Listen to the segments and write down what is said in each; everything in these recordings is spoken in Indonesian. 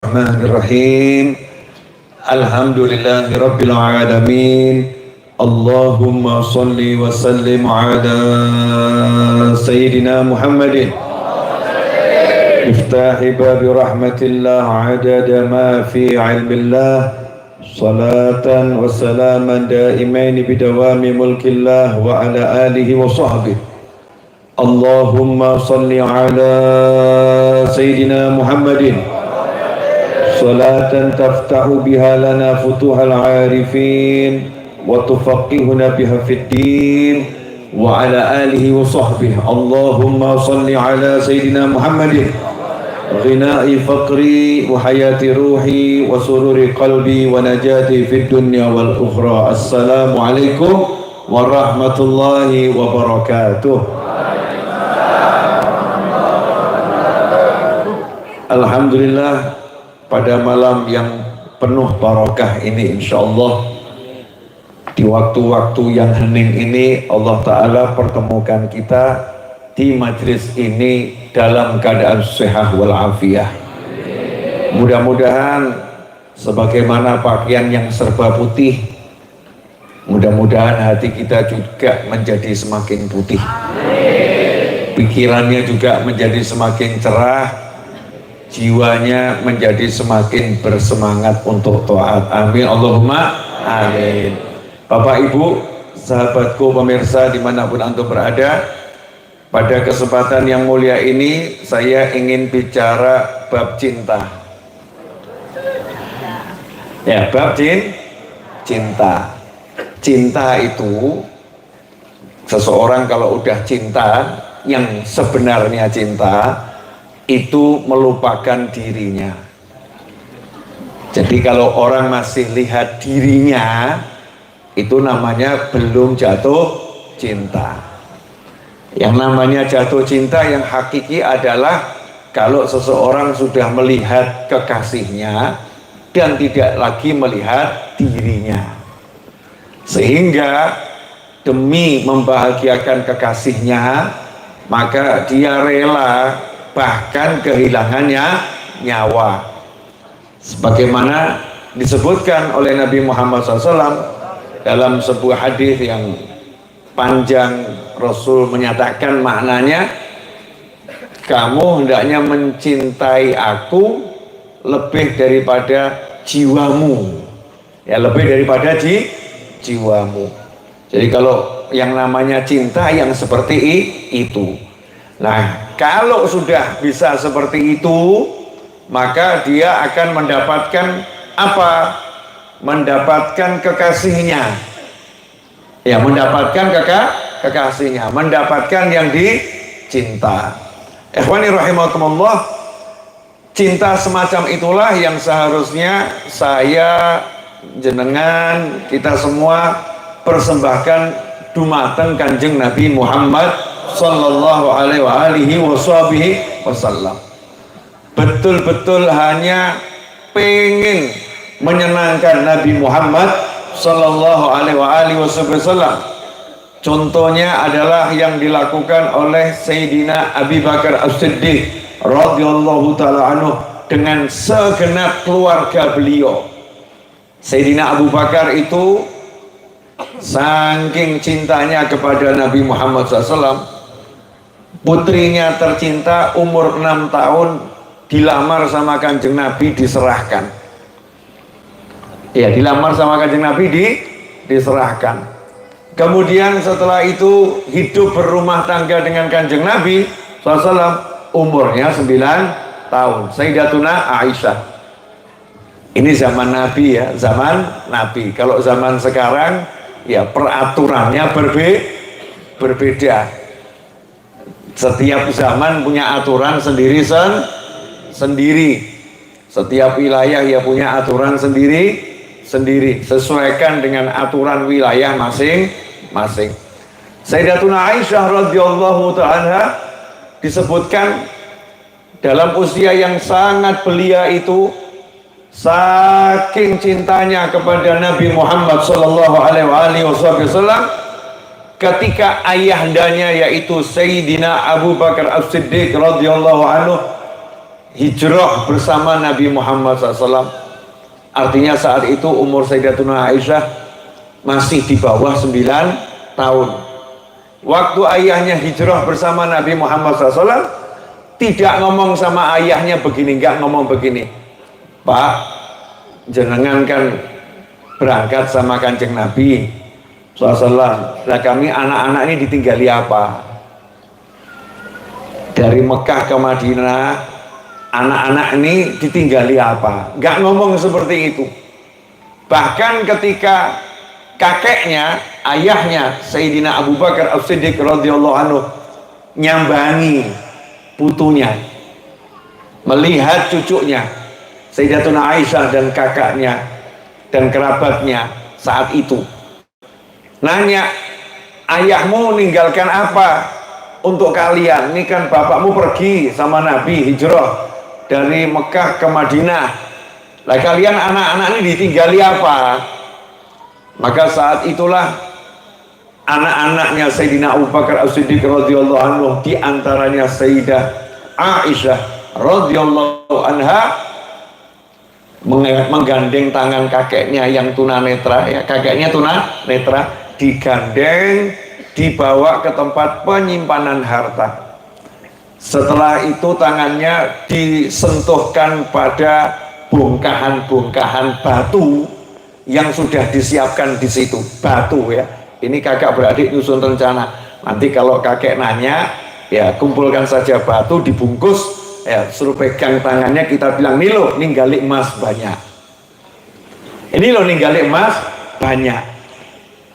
Bismillahirrahmanirrahim. Alhamdulillahirabbil alamin. Allahumma shalli wa sallim ala sayyidina Muhammadin miftahi babi rahmatillah adada ma fi ilmillah salatan wa salaman daimain bidawami mulkillah wa ala alihi wa sahbihi. Allahumma shalli ala sayyidina Muhammadin salatan taftahu biha lana futuhal arifin wa tufaqihuna biha fid din wa ala alihi wa sahbihi. Allahumma salli ala sayyidina Muhammadin ghina'i faqri wa hayati ruhi wa sururi qalbi wa najati fid dunya wal ukhra. Assalamu alaikum warahmatullahi wabarakatuh. Alhamdulillah, pada malam yang penuh barokah ini, insyaallah di waktu-waktu yang hening ini Allah Ta'ala pertemukan kita di majlis ini dalam keadaan sehat walafiat. Mudah-mudahan sebagaimana pakaian yang serba putih, mudah-mudahan hati kita juga menjadi semakin putih, pikirannya juga menjadi semakin cerah, jiwanya menjadi semakin bersemangat untuk taat. Amin Allahumma amin. Bapak Ibu, sahabatku pemirsa dimanapun antum berada, pada kesempatan yang mulia ini saya ingin bicara bab cinta. Ya, bab cinta. Cinta itu, seseorang kalau udah cinta, yang sebenarnya cinta itu melupakan dirinya. Jadi kalau orang masih lihat dirinya, itu namanya belum jatuh cinta. Yang namanya jatuh cinta yang hakiki adalah kalau seseorang sudah melihat kekasihnya dan tidak lagi melihat dirinya, sehingga demi membahagiakan kekasihnya maka dia rela bahkan kehilangannya nyawa, sebagaimana disebutkan oleh Nabi Muhammad SAW dalam sebuah hadis yang panjang. Rasul menyatakan maknanya, kamu hendaknya mencintai aku lebih daripada jiwamu, ya, lebih daripada jiwamu. Jadi kalau yang namanya cinta yang seperti itu, nah kalau sudah bisa seperti itu, maka dia akan mendapatkan apa? Mendapatkan kekasihnya. Ya, mendapatkan kekasihnya, mendapatkan yang dicinta. Ikhwani rahimakumullah, cinta semacam itulah yang seharusnya saya, jenengan, kita semua persembahkan dumateng Kanjeng Nabi Muhammad sallallahu alaihi wasallam. Betul-betul hanya pengen menyenangkan Nabi Muhammad sallallahu alaihi wasallam. Contohnya adalah yang dilakukan oleh Sayyidina Abi Bakar As-Siddiq radhiyallahu ta'ala anhu dengan segenap keluarga beliau. Sayyidina Abu Bakar itu saking cintanya kepada Nabi Muhammad SAW, putrinya tercinta umur 6 tahun dilamar sama Kanjeng Nabi, diserahkan. Ya, dilamar sama Kanjeng Nabi, diserahkan. Kemudian setelah itu hidup berumah tangga dengan Kanjeng Nabi SAW, umurnya 9 tahun. Sayyidatuna Aisyah. Ini zaman Nabi ya, zaman Nabi. Kalau zaman sekarang ya peraturannya berbeda. Setiap zaman punya aturan sendiri. Setiap wilayah ya punya aturan sendiri. Sesuaikan dengan aturan wilayah masing-masing. Sayyidatuna Aisyah radhiyallahu ta'ala disebutkan dalam usia yang sangat belia itu, saking cintanya kepada Nabi Muhammad sallallahu alaihi wasallam, ketika ayahandanya yaitu Sayyidina Abu Bakar As-Siddiq radhiyallahu anhu hijrah bersama Nabi Muhammad SAW. Artinya saat itu umur Sayyidatuna Aisyah masih di bawah 9 tahun. Waktu ayahnya hijrah bersama Nabi Muhammad SAW, tidak ngomong sama ayahnya begini, nggak ngomong begini, Pak, jenengan kan berangkat sama Kanjeng Nabi SAW, nah kami anak-anak ini ditinggali apa? Dari Mekah ke Madinah, anak-anak ini ditinggali apa? Nggak ngomong seperti itu. Bahkan ketika kakeknya, ayahnya Sayyidina Abu Bakar As-Siddiq radhiyallahu anhu nyambangi putunya, melihat cucunya Sayyidatuna Aisyah dan kakaknya dan kerabatnya saat itu, nanya, ayahmu meninggalkan apa untuk kalian? Ini kan bapakmu pergi sama Nabi hijrah dari Mekah ke Madinah, lah kalian anak-anak ini ditinggali apa? Maka saat itulah anak-anaknya Sayyidina Abu Bakar As-Siddiq radhiyallahu anhu, di antaranya Sayyidah Aisyah radhiyallahu anha, menggandeng tangan kakeknya yang tunanetra, ya kakeknya tunanetra, digandeng, dibawa ke tempat penyimpanan harta. Setelah itu tangannya disentuhkan pada bongkahan-bongkahan batu yang sudah disiapkan di situ. Batu ya, ini kakak beradik nyusun rencana, nanti kalau kakek nanya ya kumpulkan saja batu dibungkus, ya suruh pegang tangannya, kita bilang nih lo ninggali emas banyak, ini lo ninggali emas banyak.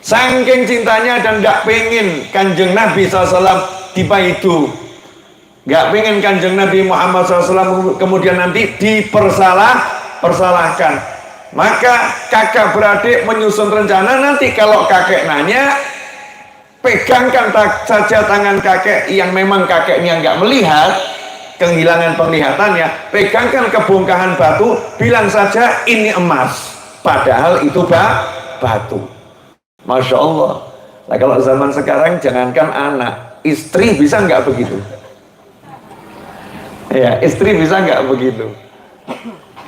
Saking cintanya dan gak pengen Kanjeng Nabi SAW dipaidu, gak pengen Kanjeng Nabi Muhammad SAW kemudian nanti dipersalahkan, maka kakak beradik menyusun rencana, nanti kalau kakek nanya, pegangkan saja tangan kakek yang memang kakeknya nggak melihat, kehilangan penglihatannya, pegangkan ke bongkahan batu, bilang saja ini emas, padahal itu batu. Masya Allah. Nah kalau zaman sekarang jangankan anak, istri bisa nggak begitu? Ya, istri bisa nggak begitu?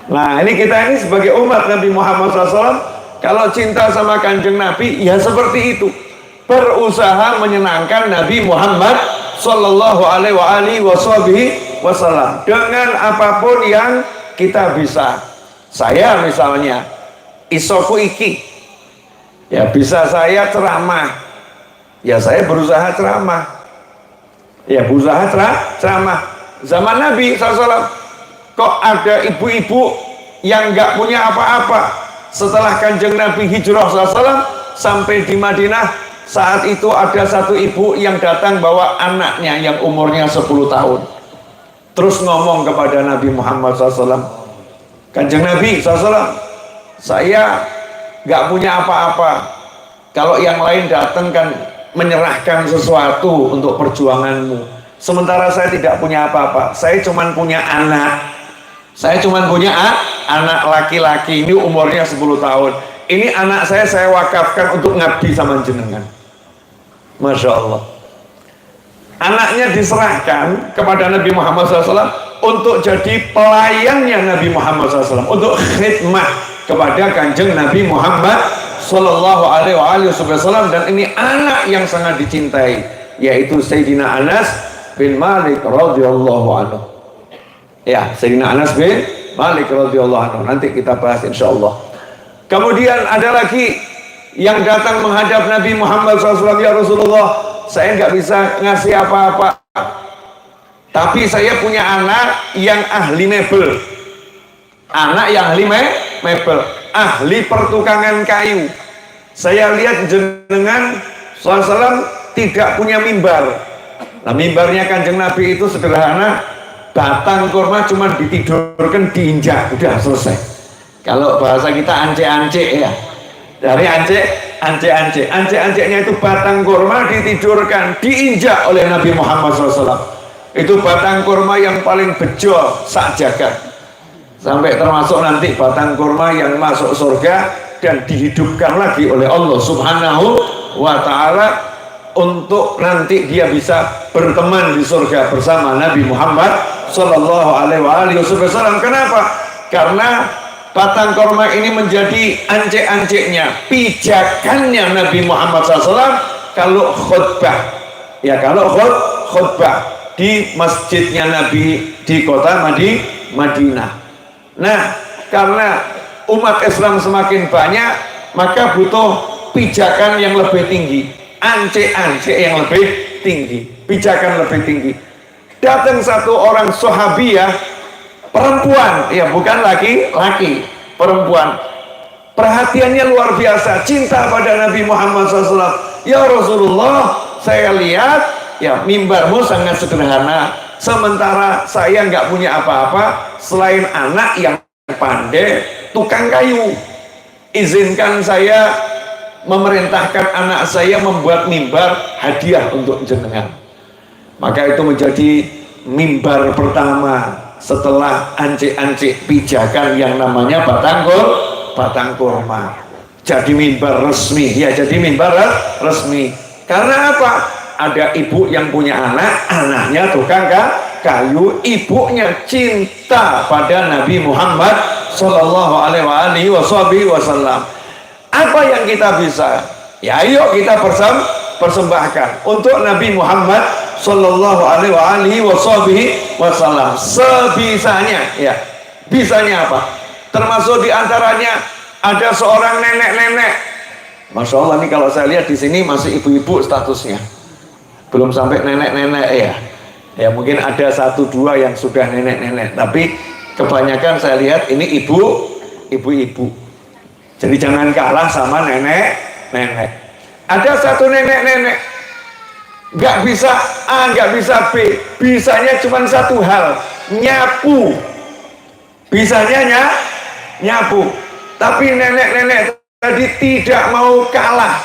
Nah ini kita ini sebagai umat Nabi Muhammad SAW, kalau cinta sama Kanjeng Nabi ya seperti itu, berusaha menyenangkan Nabi Muhammad Sallallahu Alaihi Wasallam dengan apapun yang kita bisa. Saya misalnya isoku iki, ya bisa saya ceramah, ya saya berusaha ceramah, ya berusaha ceramah. Zaman Nabi SAW kok ada ibu-ibu yang nggak punya apa-apa. Setelah Kanjeng Nabi hijrah SAW sampai di Madinah, saat itu ada satu ibu yang datang bawa anaknya yang umurnya 10 tahun, terus ngomong kepada Nabi Muhammad SAW, Kanjeng Nabi SAW, saya nggak punya apa-apa, kalau yang lain datang kan menyerahkan sesuatu untuk perjuanganmu, sementara saya tidak punya apa-apa, saya cuma punya anak. Saya cuma punya anak laki-laki, ini umurnya 10 tahun. Ini anak saya wakafkan untuk ngabdi sama jenengan. Masya Allah. Anaknya diserahkan kepada Nabi Muhammad SAW untuk jadi pelayannya Nabi Muhammad SAW, untuk khidmah kepada Kanjeng Nabi Muhammad Sallallahu Alaihi Wasallam. Dan ini anak yang sangat dicintai, yaitu Sayyidina Anas bin Malik radhiyallahu anhu. Ya, Sayyidina Anas bin Malik radhiyallahu anhu, nanti kita bahas insyaallah. Kemudian ada lagi yang datang menghadap Nabi Muhammad SAW, ya Rasulullah, saya nggak bisa ngasih apa-apa, tapi saya punya anak yang ahli mebel, anak yang ahli mebel, ahli pertukangan kayu. Saya lihat jenengan SAW tidak punya mimbar. Nah, mimbarnya Kanjeng Nabi itu sederhana, batang kurma cuma ditidurkan, diinjak, udah selesai. Kalau bahasa kita ance-ance ya, dari ance-ance-nya itu batang kurma ditidurkan, diinjak oleh Nabi Muhammad SAW. Itu batang kurma yang paling bejo sak jagat, sampai termasuk nanti batang kurma yang masuk surga dan dihidupkan lagi oleh Allah Subhanahu wa Ta'ala, untuk nanti dia bisa berteman di surga bersama Nabi Muhammad Sallallahu Alaihi Wasallam. Kenapa? Karena batang korma ini menjadi ancek-anceknya, pijakannya Nabi Muhammad SAW kalau khutbah. Ya, kalau khutbah di masjidnya Nabi di kota Madinah. Nah, karena umat Islam semakin banyak, maka butuh pijakan yang lebih tinggi, ancek-ancek yang lebih tinggi, pijakan lebih tinggi. Datang satu orang sahabiah, perempuan, ya bukan laki-laki, perempuan. Perhatiannya luar biasa, cinta pada Nabi Muhammad SAW. Ya Rasulullah, saya lihat ya mimbarmu sangat sederhana, sementara saya nggak punya apa-apa selain anak yang pandai tukang kayu. Izinkan saya memerintahkan anak saya membuat mimbar hadiah untuk jenengan. Maka itu menjadi mimbar pertama setelah ancik-ancik pijakan yang namanya batang kurma. Jadi mimbar resmi, ya jadi mimbar resmi. Karena apa? Ada ibu yang punya anak, anaknya tukang kayu, ibunya cinta pada Nabi Muhammad Sallallahu Alaihi Wasallam. Apa yang kita bisa? Ya ayo kita persembahkan untuk Nabi Muhammad Sallallahu Alaihi Wasallam sebisanya. Ya, bisanya apa? Termasuk diantaranya ada seorang nenek-nenek. Masya Allah nih, kalau saya lihat di sini masih ibu-ibu statusnya, belum sampai nenek-nenek ya. Ya mungkin ada satu dua yang sudah nenek-nenek, tapi kebanyakan saya lihat ini ibu-ibu. Jadi jangan kalah sama nenek-nenek. Ada satu nenek-nenek nggak bisa A, nggak bisa B, bisanya cuma satu hal, nyapu. Bisanya nyapu. Tapi nenek-nenek tadi tidak mau kalah.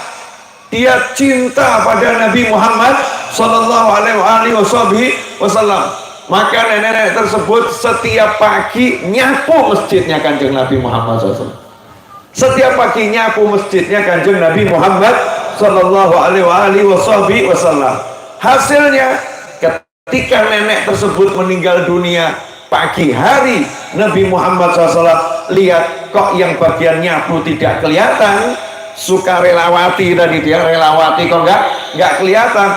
Dia cinta pada Nabi Muhammad Sallallahu Alaihi Wasallam. Maka nenek-nenek tersebut setiap pagi nyapu masjidnya Kanjeng Nabi Muhammad SAW. Setiap pagi nyapu masjidnya Kanjeng Nabi Muhammad Sallallahu Alaihi Wasallam. Hasilnya ketika nenek tersebut meninggal dunia pagi hari, Nabi Muhammad SAW lihat kok yang bagian nyapu tidak kelihatan, sukarelawati tadi, dia relawati kok nggak kelihatan.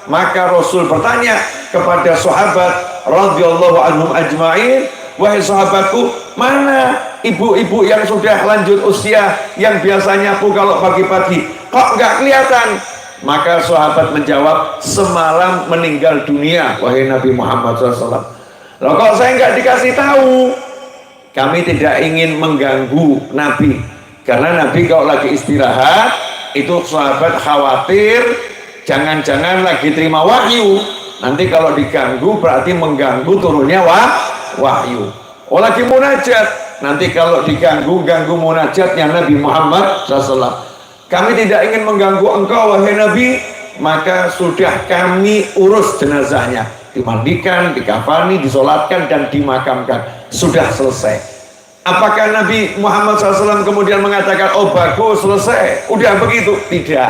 Maka Rasul bertanya kepada sahabat radhiyallahu anhum ajma'in, wahai sahabatku, mana ibu-ibu yang sudah lanjut usia yang biasa nyapu kalau pagi-pagi kok nggak kelihatan? Maka sahabat menjawab, semalam meninggal dunia wahai Nabi Muhammad SAW. Loh kok saya nggak dikasih tahu? Kami tidak ingin mengganggu Nabi, karena Nabi kalau lagi istirahat itu sahabat khawatir jangan-jangan lagi terima wahyu, nanti kalau diganggu berarti mengganggu turunnya wahyu. Oh lagi munajat, nanti kalau diganggu munajatnya Nabi Muhammad SAW. Kami tidak ingin mengganggu engkau wahai Nabi, maka sudah kami urus jenazahnya, dimandikan, dikafani, disolatkan dan dimakamkan, sudah selesai. Apakah Nabi Muhammad SAW kemudian mengatakan, oh bagus selesai, udah begitu? Tidak,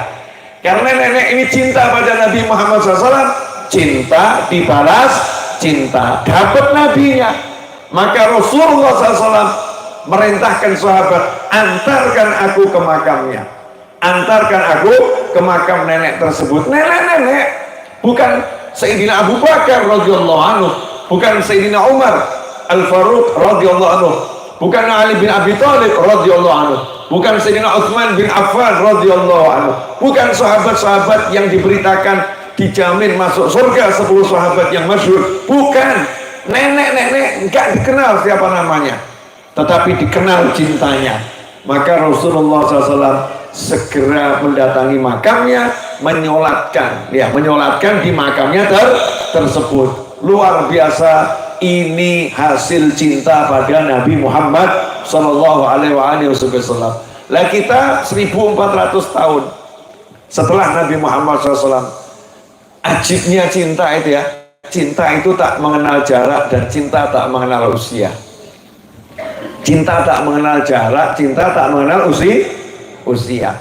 karena nenek ini cinta pada Nabi Muhammad SAW, cinta dibalas cinta, dapat nabinya. Maka Rasulullah SAW merintahkan sahabat, antarkan aku ke makamnya, antarkan aku ke makam nenek tersebut. Nenek-nenek, bukan Sayyidina Abu Bakar radhiyallahu anhu, bukan Sayyidina Umar Al-Faruq radhiyallahu anhu, bukan Ali bin Abi Thalib radhiyallahu anhu, bukan Sayyidina Utsman bin Affan radhiyallahu anhu, bukan sahabat-sahabat yang diberitakan dijamin masuk surga 10 sahabat yang masyhur, bukan. Nenek-nenek enggak dikenal siapa namanya, tetapi dikenal cintanya. Maka Rasulullah SAW segera mendatangi makamnya, menyolatkan di makamnya tersebut. Luar biasa, ini hasil cinta pada Nabi Muhammad Sallallahu Alaihi Wasallam. Lah kita 1400 tahun setelah Nabi Muhammad SAW, ajibnya cinta itu ya, cinta itu tak mengenal jarak dan cinta tak mengenal usia. Cinta tak mengenal jarak, cinta tak mengenal usia.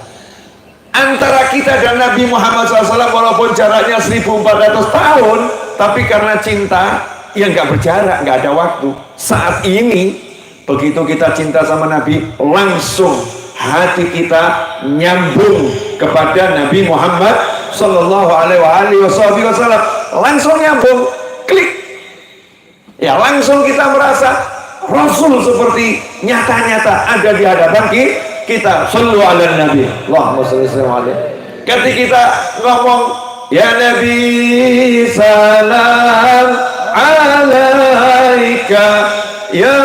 Antara kita dan Nabi Muhammad SAW walaupun jaraknya 1400 tahun, tapi karena cinta yang nggak berjarak, nggak ada waktu. Saat ini begitu kita cinta sama Nabi, langsung hati kita nyambung kepada Nabi Muhammad Sallallahu Alaihi Wasallam, langsung nyambung, klik. Ya langsung kita merasa Rasul seperti nyata-nyata ada di hadapan kita. Sallu ala Nabi, Allahumma shalli alaihi. Ketika kita ngomong ya Nabi salam alaika, ya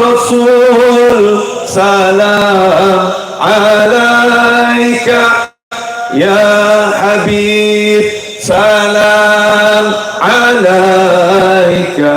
Rasul salam alaika, ya Habib salam alaika,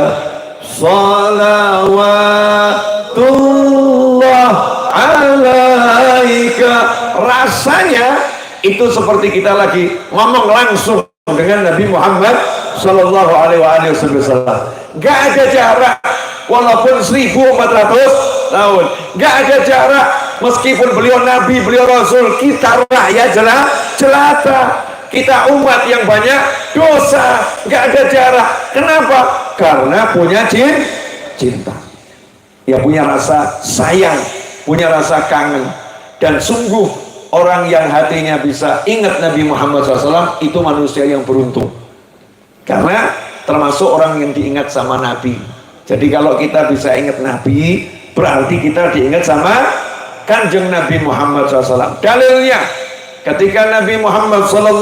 salawatullah alaika. Rasanya itu seperti kita lagi ngomong langsung dengan Nabi Muhammad Sallallahu Alaihi Wasallam. Gak ada jarak, walaupun 1400 tahun, gak ada jarak. Meskipun beliau Nabi, beliau Rasul, kita rakyat jelata, kita umat yang banyak dosa, gak ada jarak. Kenapa? Karena punya cinta, ya punya rasa sayang, punya rasa kangen. Dan sungguh orang yang hatinya bisa ingat Nabi Muhammad SAW itu manusia yang beruntung, karena termasuk orang yang diingat sama Nabi. Jadi kalau kita bisa ingat Nabi, berarti kita diingat sama Kanjeng Nabi Muhammad SAW. Dalilnya ketika Nabi Muhammad SAW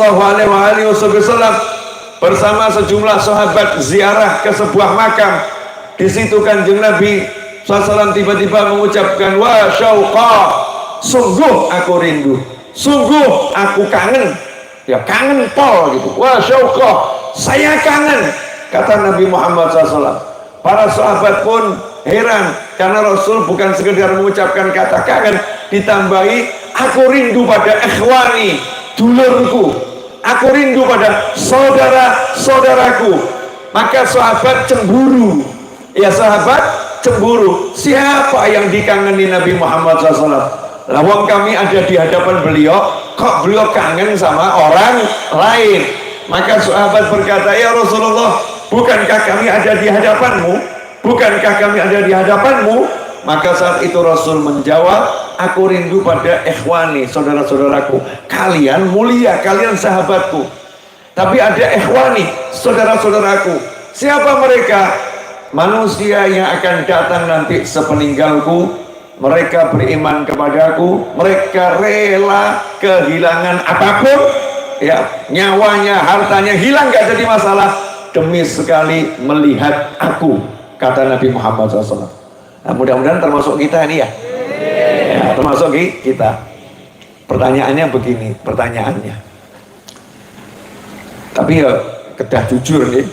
bersama sejumlah sahabat ziarah ke sebuah makam, di situ Kanjeng Nabi SAW tiba-tiba mengucapkan wa syauqa, sungguh aku rindu, sungguh aku kangen. Ya kangen pol gitu, wah syauqah, saya kangen, kata Nabi Muhammad SAW. Para sahabat pun heran, karena Rasul bukan sekedar mengucapkan kata kangen, ditambahi aku rindu pada ikhwani, dulurku, aku rindu pada saudara-saudaraku. Maka sahabat cemburu, ya sahabat cemburu, siapa yang dikangeni Nabi Muhammad SAW? Lawang kami ada di hadapan beliau, kok beliau kangen sama orang lain? Maka sahabat berkata, ya Rasulullah, bukankah kami ada di hadapanmu? Bukankah kami ada di hadapanmu? Maka saat itu Rasul menjawab, aku rindu pada ikhwani, saudara-saudaraku. Kalian mulia, kalian sahabatku. Tapi ada ikhwani, saudara-saudaraku. Siapa mereka? Manusia yang akan datang nanti sepeninggalku. Mereka beriman kepadaku, mereka rela kehilangan apapun, ya nyawanya, hartanya hilang, gak jadi masalah, demi sekali melihat aku, kata Nabi Muhammad SAW. Nah, mudah-mudahan termasuk kita ini ya, ya termasuk kita. Pertanyaannya begini, pertanyaannya, tapi ya kedah jujur nih,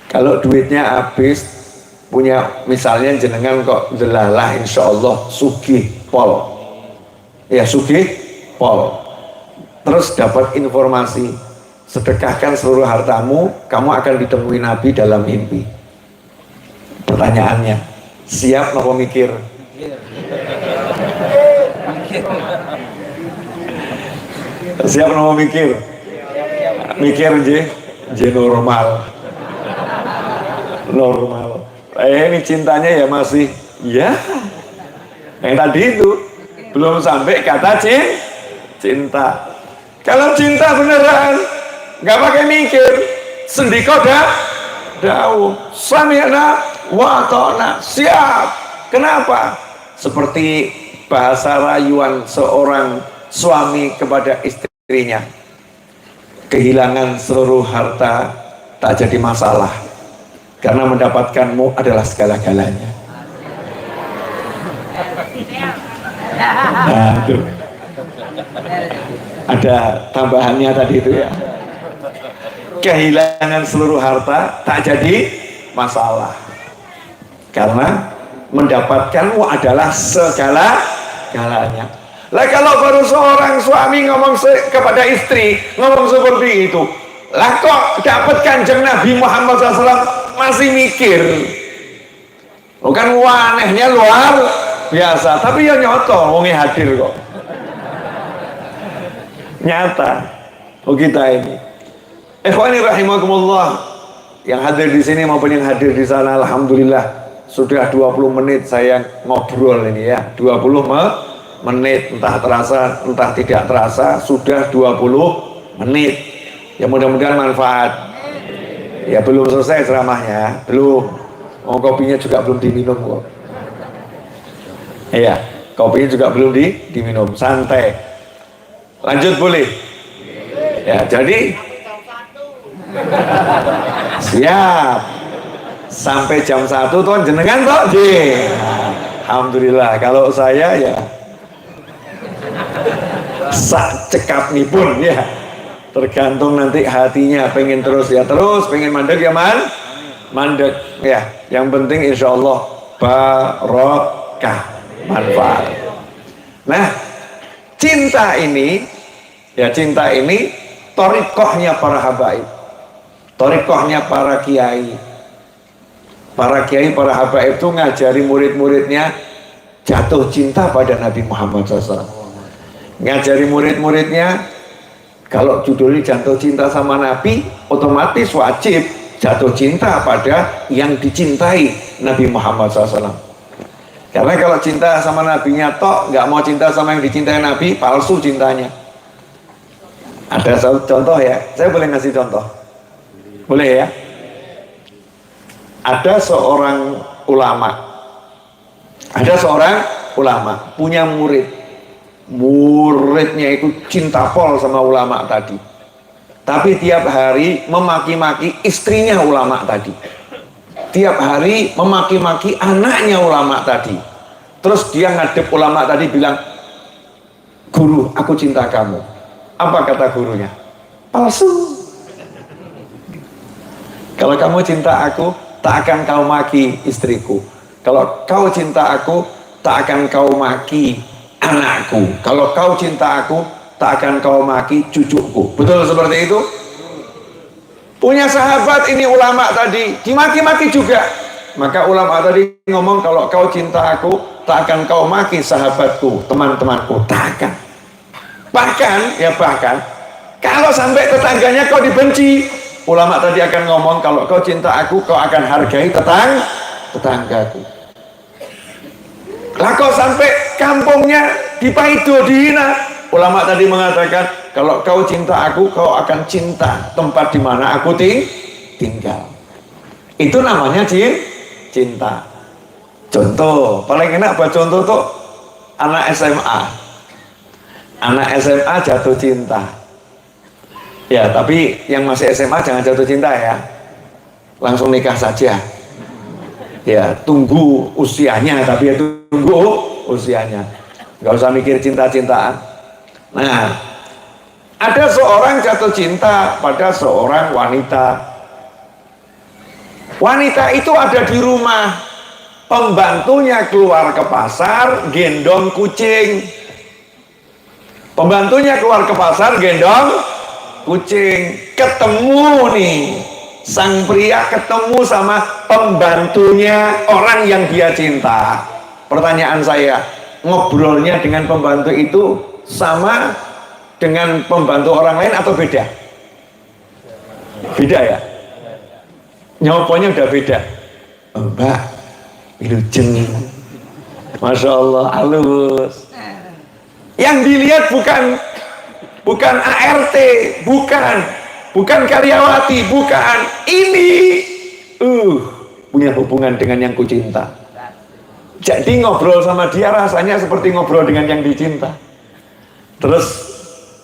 kalau duitnya habis, punya misalnya jenengan kok delalah insya Allah sugih pol, ya sugih pol, terus dapat informasi sedekahkan seluruh hartamu, kamu akan ditemui Nabi dalam mimpi. Pertanyaannya, siap mau mikir? Siap mau mikir? Mikir je normal. Ini cintanya ya masih ya yang tadi itu belum sampai kata cinta. Kalau cinta beneran nggak pakai mikir, sendiko dawu sami'na wa ta'na, siap. Kenapa? Seperti bahasa rayuan seorang suami kepada istrinya, kehilangan seluruh harta tak jadi masalah, karena mendapatkanmu adalah segala-galanya. Nah, itu ada tambahannya tadi itu ya. Kehilangan seluruh harta tak jadi masalah, karena mendapatkanmu adalah segala-galanya. Lah kalau baru seorang suami ngomong kepada istri, ngomong seperti itu, lah kok dapat Kanjeng Nabi Muhammad SAW masih mikir? Bukan wanehnya luar biasa, tapi ya nyata, wongnya hadir kok. Nyata. Oh kita ini. Ikhwani rahimakumullah, yang hadir di sini maupun yang hadir di sana, alhamdulillah sudah 20 menit saya ngobrol ini ya. 20 menit, entah terasa entah tidak terasa sudah 20 menit. Ya mudah-mudahan manfaat. Ya belum selesai ceramahnya, belum. Oh, kopinya juga belum diminum kok. Iya, kopinya juga belum diminum, santai. Lanjut boleh? Ya, jadi siap. Sampai jam 1 tuh jenengan toh, alhamdulillah. Kalau saya ya sak cekap nih pun ya. Tergantung nanti hatinya pengen terus ya terus, pengen mandek ya mandek ya. Yang penting insya Allah barokah, manfaat. Nah, cinta ini thariqahnya para habaib, thariqahnya para kiai. Para kiai, para habaib itu ngajari murid-muridnya jatuh cinta pada Nabi Muhammad SAW. Ngajari murid-muridnya, kalau judulnya jatuh cinta sama Nabi, otomatis wajib jatuh cinta pada yang dicintai Nabi Muhammad SAW. Karena kalau cinta sama Nabinya tok, nggak mau cinta sama yang dicintai Nabi, palsu cintanya. Ada contoh ya, saya boleh ngasih contoh? Boleh ya? Ada seorang ulama punya muridnya itu cinta pol sama ulama tadi, tapi tiap hari memaki-maki istrinya ulama tadi, tiap hari memaki-maki anaknya ulama tadi. Terus dia ngadep ulama tadi bilang, "Guru, aku cinta kamu." Apa kata gurunya? Palsu. Kalau kamu cinta aku, tak akan kau maki istriku. Kalau kau cinta aku, tak akan kau maki anakku. Kalau kau cinta aku, tak akan kau maki cucuku. Betul seperti itu? Punya sahabat ini ulama tadi, dimaki-maki juga. Maka ulama tadi ngomong, kalau kau cinta aku, tak akan kau maki sahabatku, teman-temanku. Tak akan. Bahkan, kalau sampai tetangganya kau dibenci, ulama tadi akan ngomong, kalau kau cinta aku, kau akan hargai tetanggaku. Lah kau sampai kampungnya dipaido, dihina, ulama tadi mengatakan, kalau kau cinta aku, kau akan cinta tempat di mana aku tinggal. Itu namanya cinta. Contoh, paling enak buat contoh tuh anak SMA. Anak SMA jatuh cinta. Ya, tapi yang masih SMA jangan jatuh cinta ya. Langsung nikah saja. Ya, tunggu usianya, tapi ya tunggu usianya. Nggak usah mikir cinta-cintaan. Nah, ada seorang jatuh cinta pada seorang wanita. Wanita itu ada di rumah. Pembantunya keluar ke pasar, gendong kucing. Pembantunya keluar ke pasar, gendong kucing. Ketemu nih, sang pria ketemu sama pembantunya orang yang dia cinta. Pertanyaan saya, ngobrolnya dengan pembantu itu sama dengan pembantu orang lain atau beda? Beda ya? Nyoponya udah beda. Mbak, wilujeng. Masya Allah, halus. Yang dilihat bukan ART, bukan karyawati, bukan. Ini punya hubungan dengan yang kucinta. Jadi ngobrol sama dia rasanya seperti ngobrol dengan yang dicinta. Terus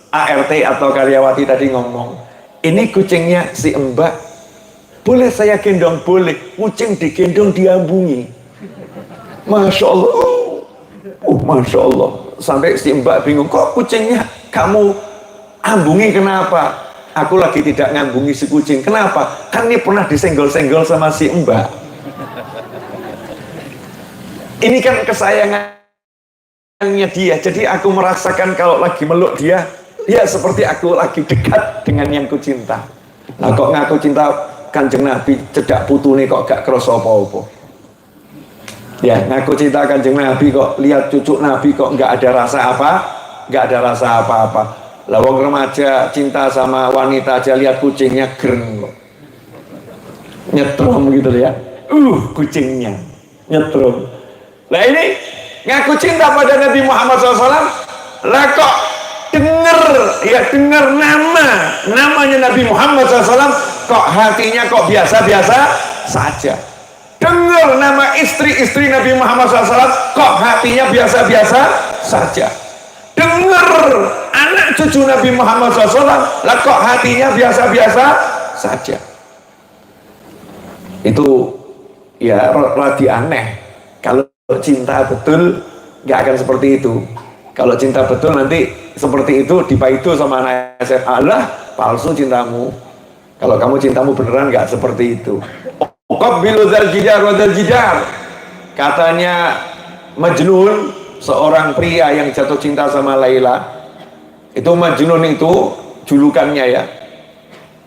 ART atau karyawati tadi ngomong, ini kucingnya si Mbak, boleh saya gendong? Boleh. Kucing digendong diambungi. Masya Allah. Masya Allah. Sampai si Mbak bingung, kok kucingnya kamu ambungi, kenapa? Aku lagi tidak ngambungi si kucing. Kenapa? Kan ini pernah disenggol-senggol sama si Mbak. Ini kan kesayangannya dia. Jadi aku merasakan kalau lagi meluk dia, ya seperti aku lagi dekat dengan yang kucinta. Nah kok ngaku cinta Kanjeng Nabi, cedak putune kok gak kerasa apa-apa. Ya, ngaku cinta Kanjeng Nabi kok lihat cucu Nabi kok nggak ada rasa apa-apa. Lawang remaja cinta sama wanita aja lihat kucingnya gereng kok. nyetrum gitu ya. Kucingnya nyetrum. Nah ini ngaku cinta pada Nabi Muhammad SAW, lah kok dengar namanya Nabi Muhammad SAW, kok hatinya kok biasa-biasa saja. Dengar nama istri-istri Nabi Muhammad SAW, kok hatinya biasa-biasa saja. Dengar anak cucu Nabi Muhammad SAW, lah kok hatinya biasa-biasa saja. Itu ya lagi aneh. Kalau cinta betul nggak akan seperti itu. Kalau cinta betul nanti seperti itu dipaitu sama anak SMA, lah palsu cintamu. Kalau kamu cintamu beneran nggak seperti itu. Uqabbilu dzal jidar wa dzal jidar. Katanya Majnun, seorang pria yang jatuh cinta sama Laila. Itu Majnun itu julukannya ya.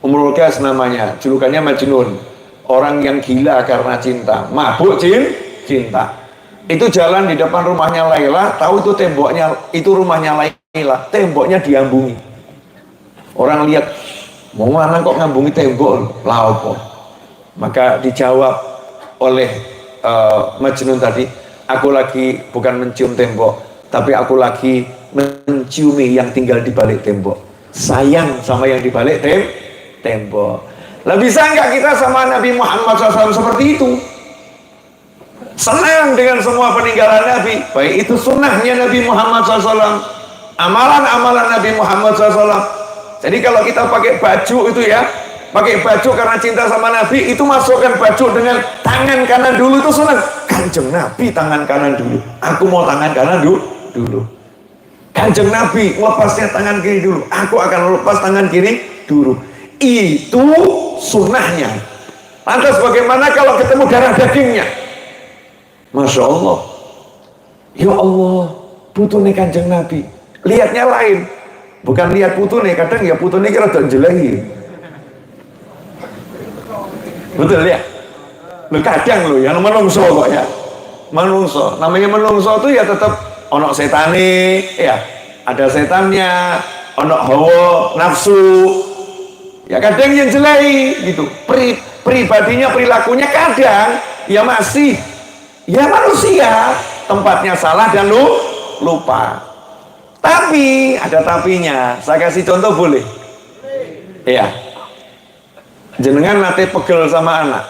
Umrul Qais namanya, julukannya Majnun. Orang yang gila karena cinta, mabuk cinta. Itu jalan di depan rumahnya Laila, tahu itu temboknya, itu rumahnya Laila, temboknya diambungi. Orang lihat, mau mana kok ngambungi tembok, lah apa? Maka dijawab oleh Majnun tadi, aku lagi bukan mencium tembok, tapi aku lagi menciumi yang tinggal di balik tembok. Sayang sama yang di balik tembok. Lah bisa nggak kita sama Nabi Muhammad SAW seperti itu? Senang dengan semua peninggalan Nabi, baik itu sunnahnya Nabi Muhammad SAW, amalan-amalan Nabi Muhammad SAW. Jadi kalau kita pakai baju itu ya, pakai baju karena cinta sama Nabi, itu masukkan baju dengan tangan kanan dulu, itu senang. Kanjeng Nabi tangan kanan dulu, aku mau tangan kanan dulu. Kanjeng Nabi lepasnya tangan kiri dulu, aku akan lepas tangan kiri dulu. Itu sunnahnya. Lantas bagaimana kalau ketemu darah dagingnya? Masya Allah, ya Allah, putune Kanjeng Nabi, lihatnya lain, bukan lihat putune, kadang ya putune kira tak jelahi, betul ya? Lu kadang lu yang menungso kok ya, menungso, namanya menungso tuh ya tetap onok setane, ya ada setannya, onok hawa nafsu, ya kadang yang jelahi gitu, pribadinya perilakunya kadang ya masih. Ya manusia, tempatnya salah dan lupa. Tapi, ada tapinya. Saya kasih contoh boleh? Iya. Jenengan nate pegel sama anak.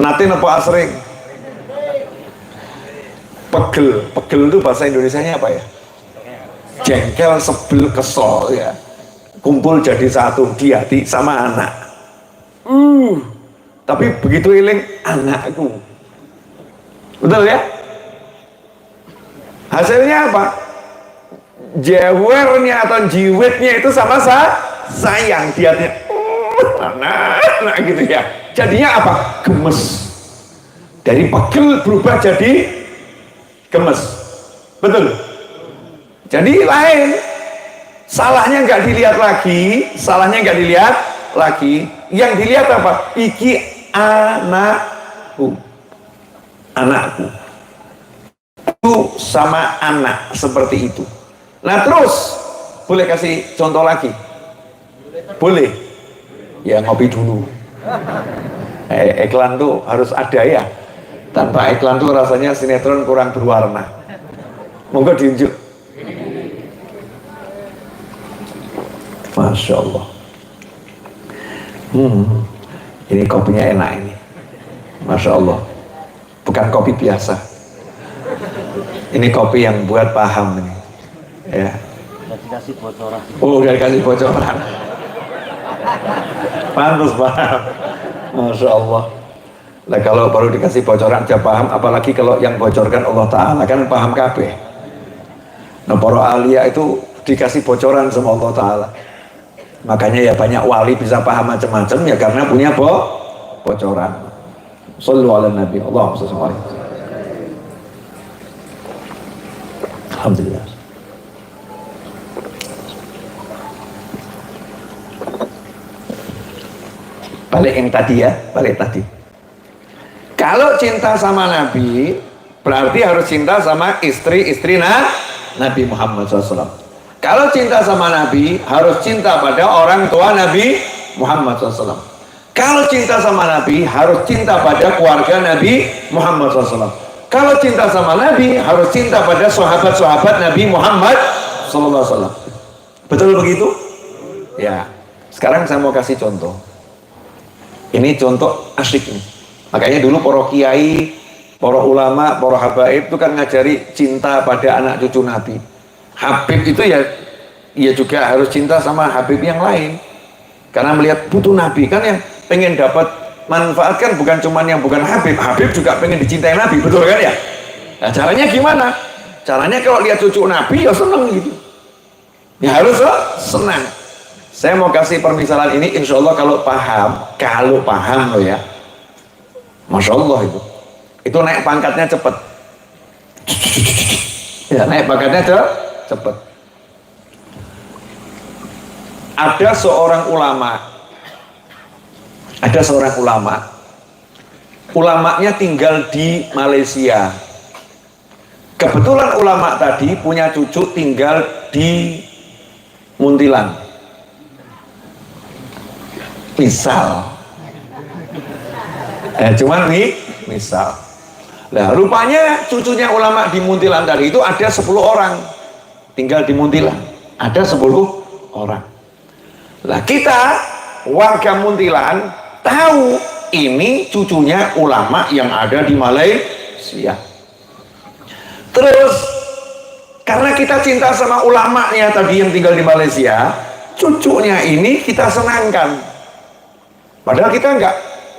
Nate nopo asring. Pegel itu bahasa Indonesianya apa ya? Jengkel, sebel, kesel ya. Kumpul jadi satu di hati sama anak. Tapi begitu iling anakku, betul ya? Hasilnya apa? Jewernya atau jiwetnya itu sama sayang dia anak gitu ya. Jadinya apa? Gemes. Dari pegel berubah jadi gemes, betul? Jadi lain. Salahnya nggak dilihat lagi, Yang dilihat apa? Iki anakku. Itu sama anak seperti itu. Nah terus boleh kasih contoh lagi? Boleh? Ya ngopi dulu. Iklan tuh harus ada ya. Tanpa iklan tuh rasanya sinetron kurang berwarna. Monggo diunjuk. Masya Allah. Ini kopinya enak ini, Masya Allah. Bukan kopi biasa. Ini kopi yang buat paham ini. Ya. Dikasih bocoran. Oh, udah dikasih bocoran. Pantas paham. Masya Allah. Nah, kalau baru dikasih bocoran aja paham, apalagi kalau yang bocorkan Allah Ta'ala, kan paham kabeh. Nah, para alia itu dikasih bocoran sama Allah Ta'ala. Makanya ya banyak wali bisa paham macam-macam ya karena punya bocoran. Shallu ala Nabi. Allahumma shalli alaihi. Alhamdulillah. Balik yang tadi ya, balik tadi. Kalau cinta sama Nabi, berarti harus cinta sama istri-istri Nabi Muhammad SAW. Kalau cinta sama Nabi, harus cinta pada orang tua Nabi Muhammad SAW. Kalau cinta sama Nabi, harus cinta pada keluarga Nabi Muhammad SAW. Kalau cinta sama Nabi, harus cinta pada sahabat-sahabat Nabi Muhammad SAW. Betul begitu? Ya. Sekarang saya mau kasih contoh. Ini contoh asyik nih. Makanya dulu para kiai, para ulama, para habaib itu kan ngajari cinta pada anak cucu Nabi. Habib itu ya juga harus cinta sama habib yang lain. Karena melihat butuh Nabi kan, yang pengen dapat manfaat kan bukan cuman yang bukan habib. Habib juga pengen dicintai Nabi, betul kan ya? Nah, caranya gimana? Caranya kalau lihat cucu Nabi ya seneng gitu. Ya harus senang. Saya mau kasih permisalan ini, insya Allah kalau paham loh ya, Masya Allah itu naik pangkatnya cepet. Ya, naik pangkatnya cepet. Ada seorang ulama, ulamanya tinggal di Malaysia. Kebetulan ulama tadi punya cucu tinggal di Muntilan. Misal, cuman misal. Nah, rupanya cucunya ulama di Muntilan tadi itu ada 10 orang tinggal di Muntilan. Ada 10 orang. Lah kita warga Muntilan tahu ini cucunya ulama yang ada di Malaysia. Terus karena kita cinta sama ulamanya tadi yang tinggal di Malaysia, cucunya ini kita senangkan. Padahal kita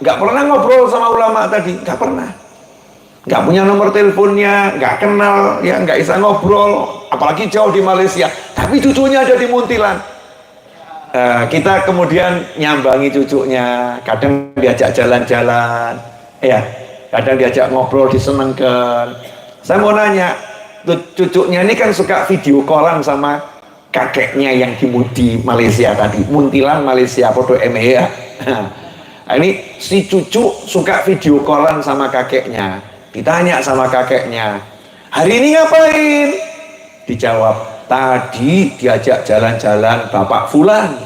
nggak pernah ngobrol sama ulama tadi, nggak pernah. Nggak punya nomor teleponnya, nggak kenal, ya nggak bisa ngobrol, apalagi jauh di Malaysia. Tapi cucunya ada di Muntilan. Kita kemudian nyambangi cucunya, kadang diajak jalan-jalan, ya, kadang diajak ngobrol, disenengkan. Saya mau nanya, cucunya ini kan suka video callan sama kakeknya yang di Malaysia tadi, Muntilan Malaysia, foto ya. Nah, ini si cucu suka video callan sama kakeknya. Ditanya sama kakeknya, hari ini ngapain? Dijawab, tadi diajak jalan-jalan Bapak Fulan.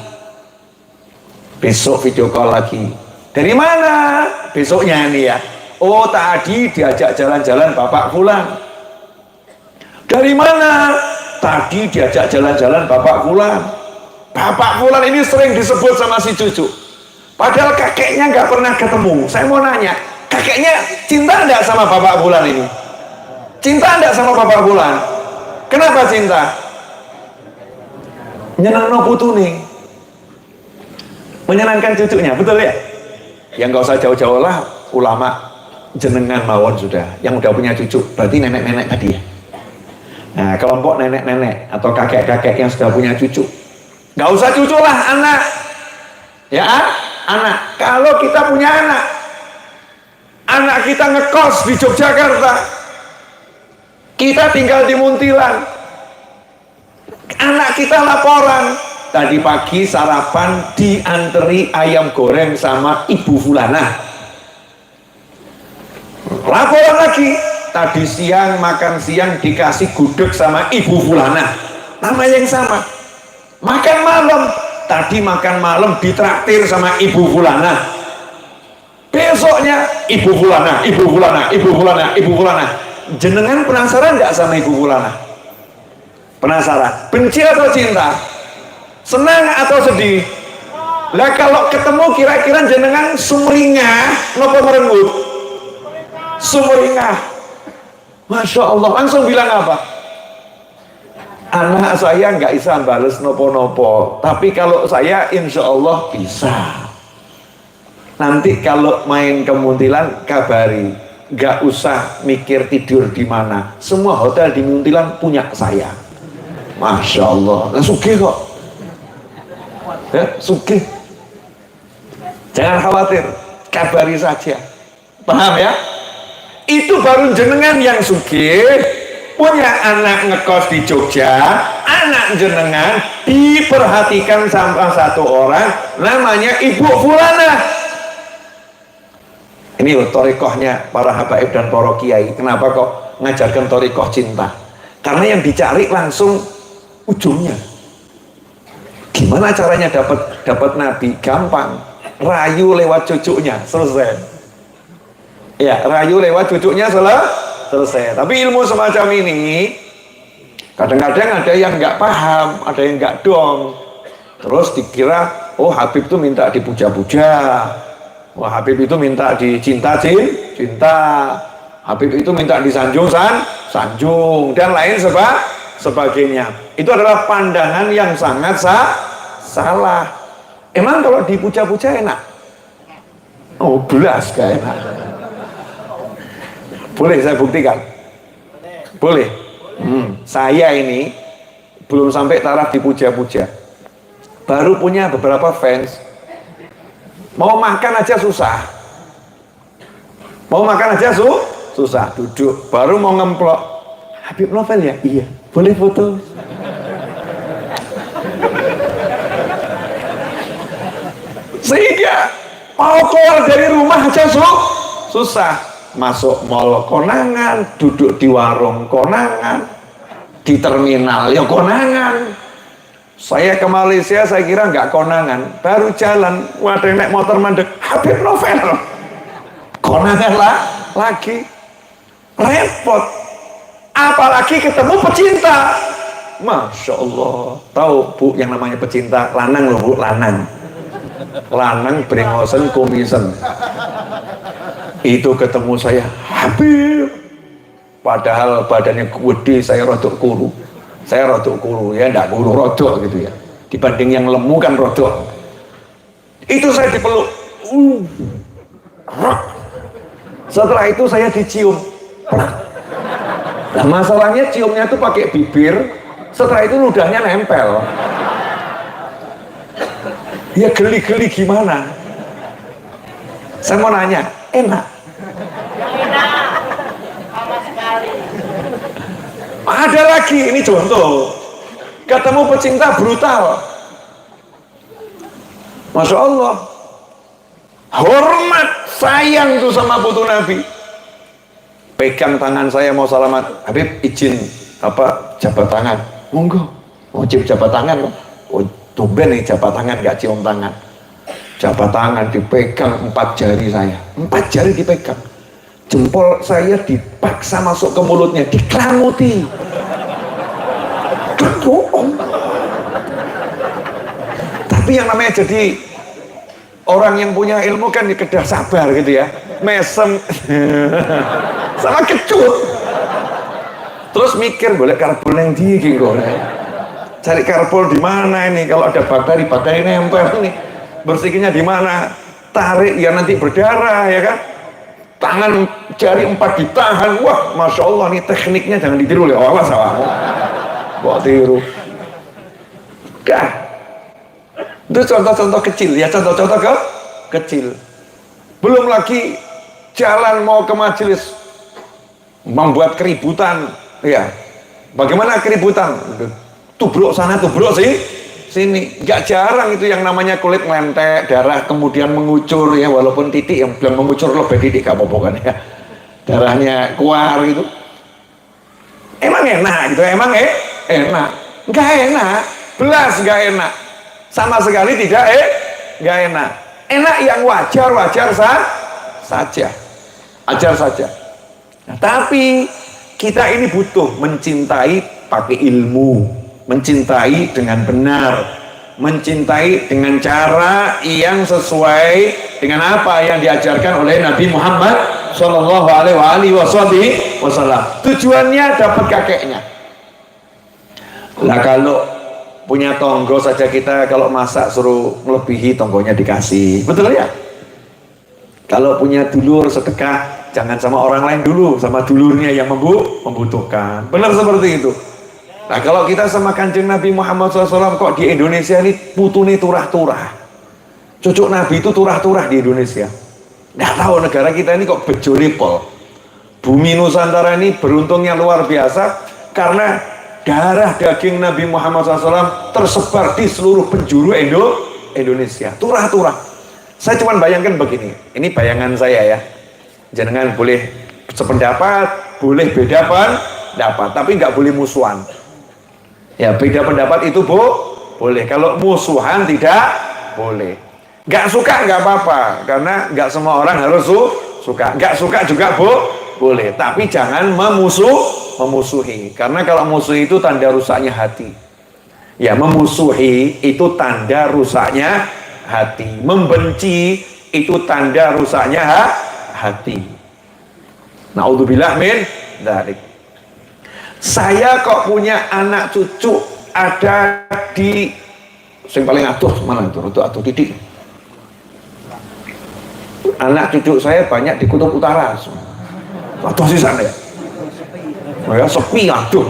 Besok video call lagi. Dari mana? Besoknya nih ya. Oh, tadi diajak jalan-jalan Bapak Fulan. Dari mana? Tadi diajak jalan-jalan Bapak Fulan. Bapak Fulan ini sering disebut sama si cucu. Padahal kakeknya nggak pernah ketemu. Saya mau nanya, kakeknya cinta enggak sama Bapak Fulan ini? Cinta enggak sama Bapak Fulan? Kenapa cinta? Nyenangno putune, menyenangkan cucunya, betul ya? Yang nggak usah jauh-jauh lah, ulama jenengan mawon sudah, yang udah punya cucu, berarti nenek-nenek tadi ya. Nah, kelompok nenek-nenek atau kakek-kakek yang sudah punya cucu, nggak usah cucu lah, anak, ya anak. Kalau kita punya anak kita ngekos di Yogyakarta, kita tinggal di Muntilan, anak kita laporan, tadi pagi sarapan dianteri ayam goreng sama Ibu Fulanah. Laporan lagi, tadi siang makan siang dikasih gudeg sama Ibu Fulanah. Nama yang sama. Makan malam, tadi makan malam ditraktir sama Ibu Fulanah. Besoknya Ibu Fulanah, Ibu Fulanah, Ibu Fulanah, Ibu Fulanah. Jenengan penasaran nggak sama Ibu Fulanah? Penasaran? Benci atau cinta? Senang atau sedih? Lah kalau ketemu kira-kira jenengan sumringah nopo merenggut? Sumringah. Masya Allah, langsung bilang apa? Anak saya nggak bisa bales nopo-nopo, tapi kalau saya insya Allah bisa. Nanti kalau main ke Muntilan kabari, nggak usah mikir tidur di mana. Semua hotel di Muntilan punya saya. Masya Allah, nah, sugih kok. Ya, sugih. Jangan khawatir, kabari saja. Paham ya? Itu baru jenengan yang sugih, punya anak ngekos di Jogja, anak jenengan diperhatikan sama satu orang, namanya Ibu Fulanah. Ini loh torikohnya para habaib dan para kiai. Kenapa kok ngajarkan torikoh cinta? Karena yang dicari langsung ujungnya. Gimana caranya dapat Nabi? Gampang. rayu lewat cucunya, selesai. Ya, rayu lewat cucunya selesai. Tapi ilmu semacam ini kadang-kadang ada yang nggak paham, ada yang nggak dong. Terus dikira, oh Habib itu minta dipuja-puja, wah Habib itu minta dicinta, cinta, Habib itu minta disanjung, sanjung, dan lain sebagainya. Itu adalah pandangan yang sangat salah. Emang kalau dipuja-puja enak? Oh, belas gak enak. Boleh saya buktikan? Boleh. Saya ini belum sampai taraf dipuja-puja, baru punya beberapa fans. Mau makan aja susah, susah. Duduk, baru mau ngemplok, Habib Novel ya? Iya. Boleh foto? Sehingga mau keluar dari rumah aja susah. Masuk mall konangan, duduk di warung konangan, di terminal ya konangan. Saya ke Malaysia saya kira nggak konangan, baru jalan wadah naik motor mandek Habib Novel, konangan lagi, repot. Apalagi ketemu pecinta, Masya Allah. Tahu Bu yang namanya pecinta lanang loh Bu, lanang brengosen komisen. Itu ketemu saya, Habib, padahal badannya gede, saya rodok kuru ya, enggak kuru rodok gitu ya, dibanding yang lemu kan rodok. Itu saya dipeluk, setelah itu saya dicium. Nah masalahnya ciumnya itu pakai bibir, setelah itu ludahnya nempel. Ya geli-geli gimana? Saya mau nanya, enak? Ada lagi, ini contoh, ketemu pecinta brutal, Masya Allah, hormat, sayang tuh sama putu Nabi, pegang tangan saya mau salamat, Habib izin jabat tangan, monggo, wajib jabat tangan, oh tumben nih jabat tangan, gak cium tangan. Jabat tangan dipegang 4 jari saya, 4 jari dipegang, jempol saya dipaksa masuk ke mulutnya, dikelamuti. Tapi yang namanya jadi orang yang punya ilmu kan dikedah sabar gitu ya, mesem sama kecut. Terus mikir boleh karbol yang dingin kok, cari karbol di mana ini, kalau ada bakteri nempel nih, bersihnya di mana, tarik ya nanti berdarah ya kan, tangan jari 4 ditahan. Wah Masya Allah, nih tekniknya jangan ditiru ya, awas kok tiru. Itu contoh-contoh kecil ya, contoh-contoh kecil. Belum lagi jalan mau ke majelis membuat keributan ya. Bagaimana keributan? Tubruk sana tubruk sini. Gak jarang itu yang namanya kulit melentek, darah kemudian mengucur ya, walaupun titik yang belum mengucur lebih titik gak apa-apa kan ya, darahnya keluar gitu. Emang enak gitu, emang enak? Gak enak, belas gak enak, sama sekali tidak gak enak. Enak yang wajar saja. Nah, tapi kita ini butuh mencintai pakai ilmu, mencintai dengan benar, mencintai dengan cara yang sesuai dengan apa yang diajarkan oleh Nabi Muhammad Shallallahu Alaihi Wasallam. Tujuannya dapat kakeknya. Lah kalau punya tonggo saja kita kalau masak suruh melebihi tonggonya dikasih, betul ya? Kalau punya dulur sedekah jangan sama orang lain dulu, sama dulurnya yang membutuhkan. Benar seperti itu. Nah kalau kita sama Kanjeng Nabi Muhammad SAW kok di Indonesia ini putune turah-turah, cucu Nabi itu turah-turah di Indonesia. Nggak tahu negara kita ini kok bejolipol. Bumi Nusantara ini beruntungnya luar biasa karena darah daging Nabi Muhammad SAW tersebar di seluruh penjuru Indonesia. Turah-turah. Saya cuma bayangkan begini, ini bayangan saya ya. Jangan boleh sependapat, boleh beda pendapat, tapi nggak boleh musuhan. Ya beda pendapat itu boleh, kalau musuhan tidak boleh. Nggak suka nggak apa-apa, karena nggak semua orang harus suka. Nggak suka juga boleh, tapi jangan memusuhi. Karena kalau musuh itu tanda rusaknya hati. Ya, memusuhi itu tanda rusaknya hati. Membenci itu tanda rusaknya hati. Naudzubillah min dzalik. Saya kok punya anak cucu ada di yang paling atuh mana itu? Atuh titik. Anak cucu saya banyak di kutub utara. Atuh sih sana ya. Oh ya, sepi aduh.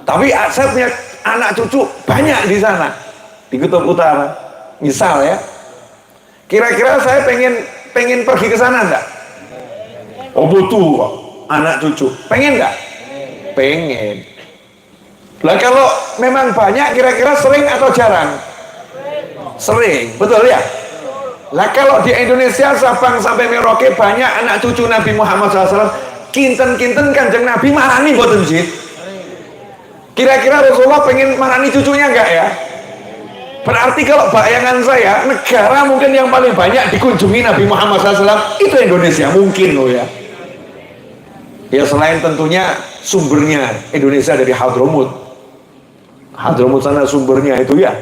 Tapi saya punya anak cucu banyak di sana di kutub utara. Misal ya. Kira-kira saya pengen pergi ke sana enggak? Oh butuh kok. Anak cucu. Pengen enggak? Pengen. Lah kalau memang banyak, kira-kira sering atau jarang? Sering, betul ya? Lah kalau di Indonesia Sabang sampai Merauke banyak anak cucu Nabi Muhammad SAW, kinten-kinten Kanjeng Nabi marani mboten sih? Kira-kira Rasulullah pengen marani cucunya enggak ya? Berarti kalau bayangan saya, negara mungkin yang paling banyak dikunjungi Nabi Muhammad SAW itu Indonesia, mungkin loh ya. Ya selain tentunya sumbernya Indonesia dari Hadramut. Hadramut sana sumbernya itu ya.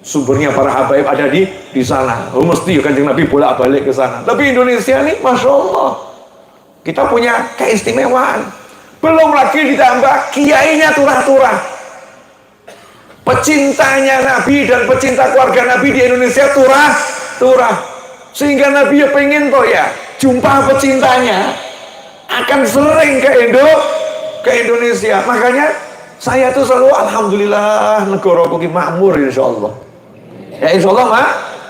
Sumbernya para habaib ada di sana. Oh, mesti Kanjeng Nabi bolak-balik ke sana. Tapi Indonesia nih, masya Allah, kita punya keistimewaan. Belum lagi ditambah kiainya turah-turah. Pecintanya Nabi dan pecinta keluarga Nabi di Indonesia turah-turah. Sehingga Nabi ya pengen toh ya jumpa pecintanya akan sering ke Indonesia. Makanya saya tuh selalu alhamdulillah negara kuki makmur insyaallah. Ya insyaallah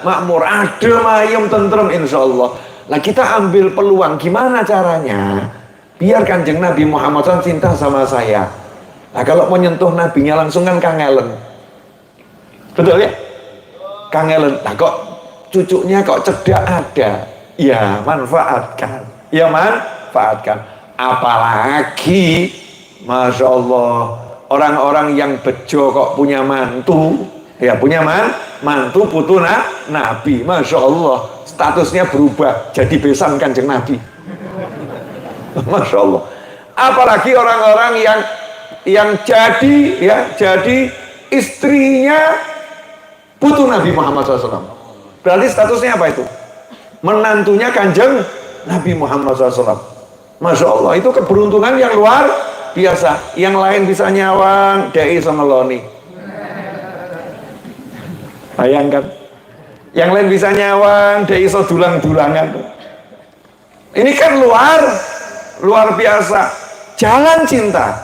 makmur, adem ayem tentrem insyaallah. Nah kita ambil peluang, gimana caranya biar Kanjeng Nabi Muhammad SAW cinta sama saya. Nah kalau mau nyentuh nabinya langsung kan kangelen, betul ya, kangelen. Nah kok cucunya kok cedak ada, ya manfaatkan, ya manfaatkan. Apalagi masya Allah orang-orang yang bejo kok punya mantu, ya punya mantu putu Nabi, masya Allah statusnya berubah jadi besan Kanjeng Nabi. Masya Allah. Apalagi orang-orang yang jadi istrinya putu Nabi Muhammad SAW. Berarti statusnya apa itu? Menantunya Kanjeng Nabi Muhammad SAW. Masya Allah, itu keberuntungan yang luar biasa. Yang lain bisa nyawang Dai sama Loni. Bayangkan. Yang lain bisa nyawang Dai so dulang-dulangan. Ini kan luar biasa. Jalan cinta.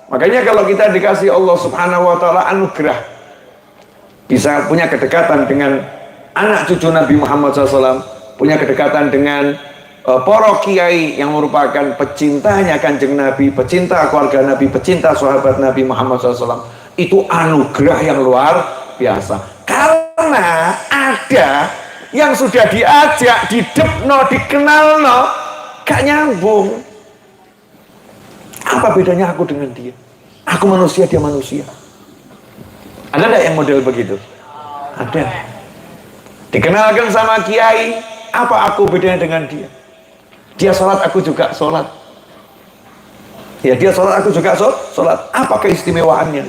Makanya kalau kita dikasih Allah Subhanahu wa taala anugerah bisa punya kedekatan dengan anak cucu Nabi Muhammad SAW, punya kedekatan dengan para kiai yang merupakan pecintanya Kanjeng Nabi, pecinta keluarga Nabi, pecinta sahabat Nabi Muhammad SAW, itu anugerah yang luar biasa. Karena ada yang sudah diajak, didepno, dikenalno, gak nyambung. Apa bedanya aku dengan dia? Aku manusia, dia manusia. Ada gak yang model begitu? Ada. Dikenalkan sama kiai, apa aku bedanya dengan dia? Dia sholat, aku juga sholat. Ya, dia sholat, aku juga sholat. Apa keistimewaannya?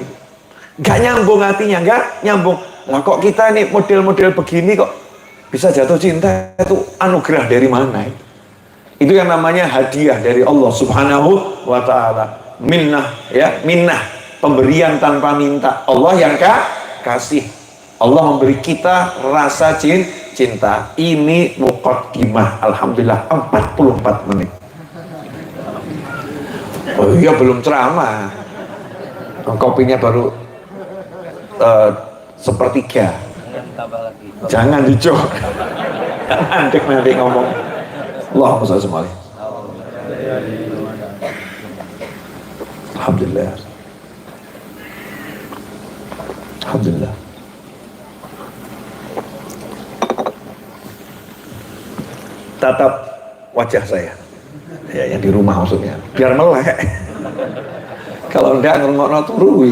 Gak nyambung hatinya, gak nyambung. Lah kok kita nih model-model begini kok bisa jatuh cinta, itu anugerah dari mana? Itu yang namanya hadiah dari Allah Subhanahu wa ta'ala. Minnah, ya, minnah, pemberian tanpa minta. Allah yang kasih. Allah memberi kita rasa cinta. Ini muqaddimah, alhamdulillah 44 menit. Oh iya, belum ceramah. Kopinya baru sepertiga. Jangan dicok. Andek nanti ngomong. Allahumma shalli alaihi. Alhamdulillah. Alhamdulillah. Tatap wajah saya, ya, yang di rumah maksudnya, biar melek. Kalau enggak ngerungokno turu.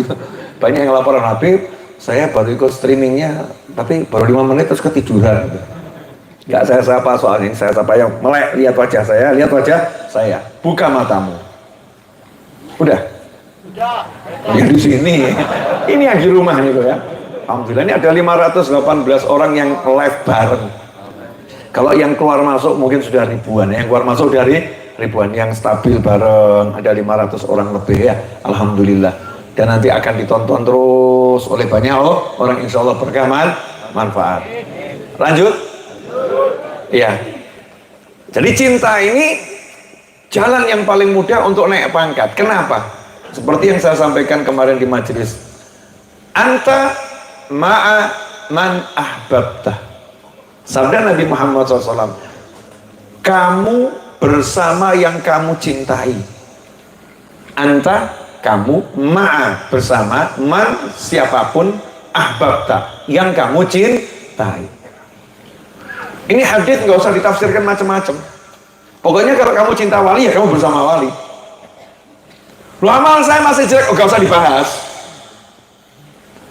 Banyak yang laporan, Habib, saya baru ikut streamingnya, tapi baru 5 menit terus ketiduran. Nggak saya sapa soalnya, saya sapa yang melek, lihat wajah saya, buka matamu. Udah? Udah. Ya di sini. Ini yang di rumah itu ya. Alhamdulillah ini ada 518 orang yang live bareng. Kalau yang keluar masuk mungkin sudah ribuan, yang keluar masuk dari ribuan, yang stabil bareng ada 500 orang lebih ya. Alhamdulillah. Dan nanti akan ditonton terus oleh banyak orang, insya Allah berkah manfaat. Lanjut. Ya, jadi cinta ini jalan yang paling mudah untuk naik pangkat. Kenapa? Seperti yang saya sampaikan kemarin di majelis, anta ma'a man ahbabta. Sabda Nabi Muhammad SAW, kamu bersama yang kamu cintai. Anta, kamu, ma'a, bersama, man, siapapun, ahbabta, yang kamu cintai. Ini hadis nggak usah ditafsirkan macam-macam. Pokoknya kalau kamu cinta wali, ya kamu bersama wali. Lu amal saya masih jelek, nggak usah dibahas.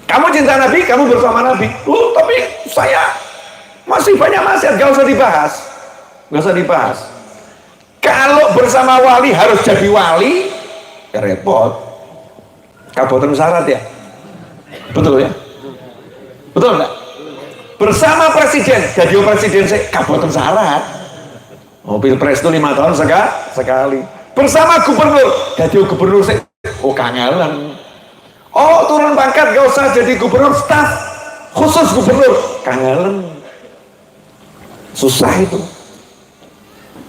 Kamu cinta Nabi, kamu bersama Nabi. Tapi saya masih banyak maksiat, nggak usah dibahas. Nggak usah dibahas. Kalau bersama wali harus jadi wali, ya repot. Kabupaten syarat ya. Betul ya? Betul nggak? Bersama presiden, jadi presiden kabupaten syarat. Pilpres itu 5 tahun sekali. Bersama gubernur, jadi gubernur kangelan. Turun pangkat gak usah jadi gubernur, staf khusus gubernur, kangelan. Susah itu.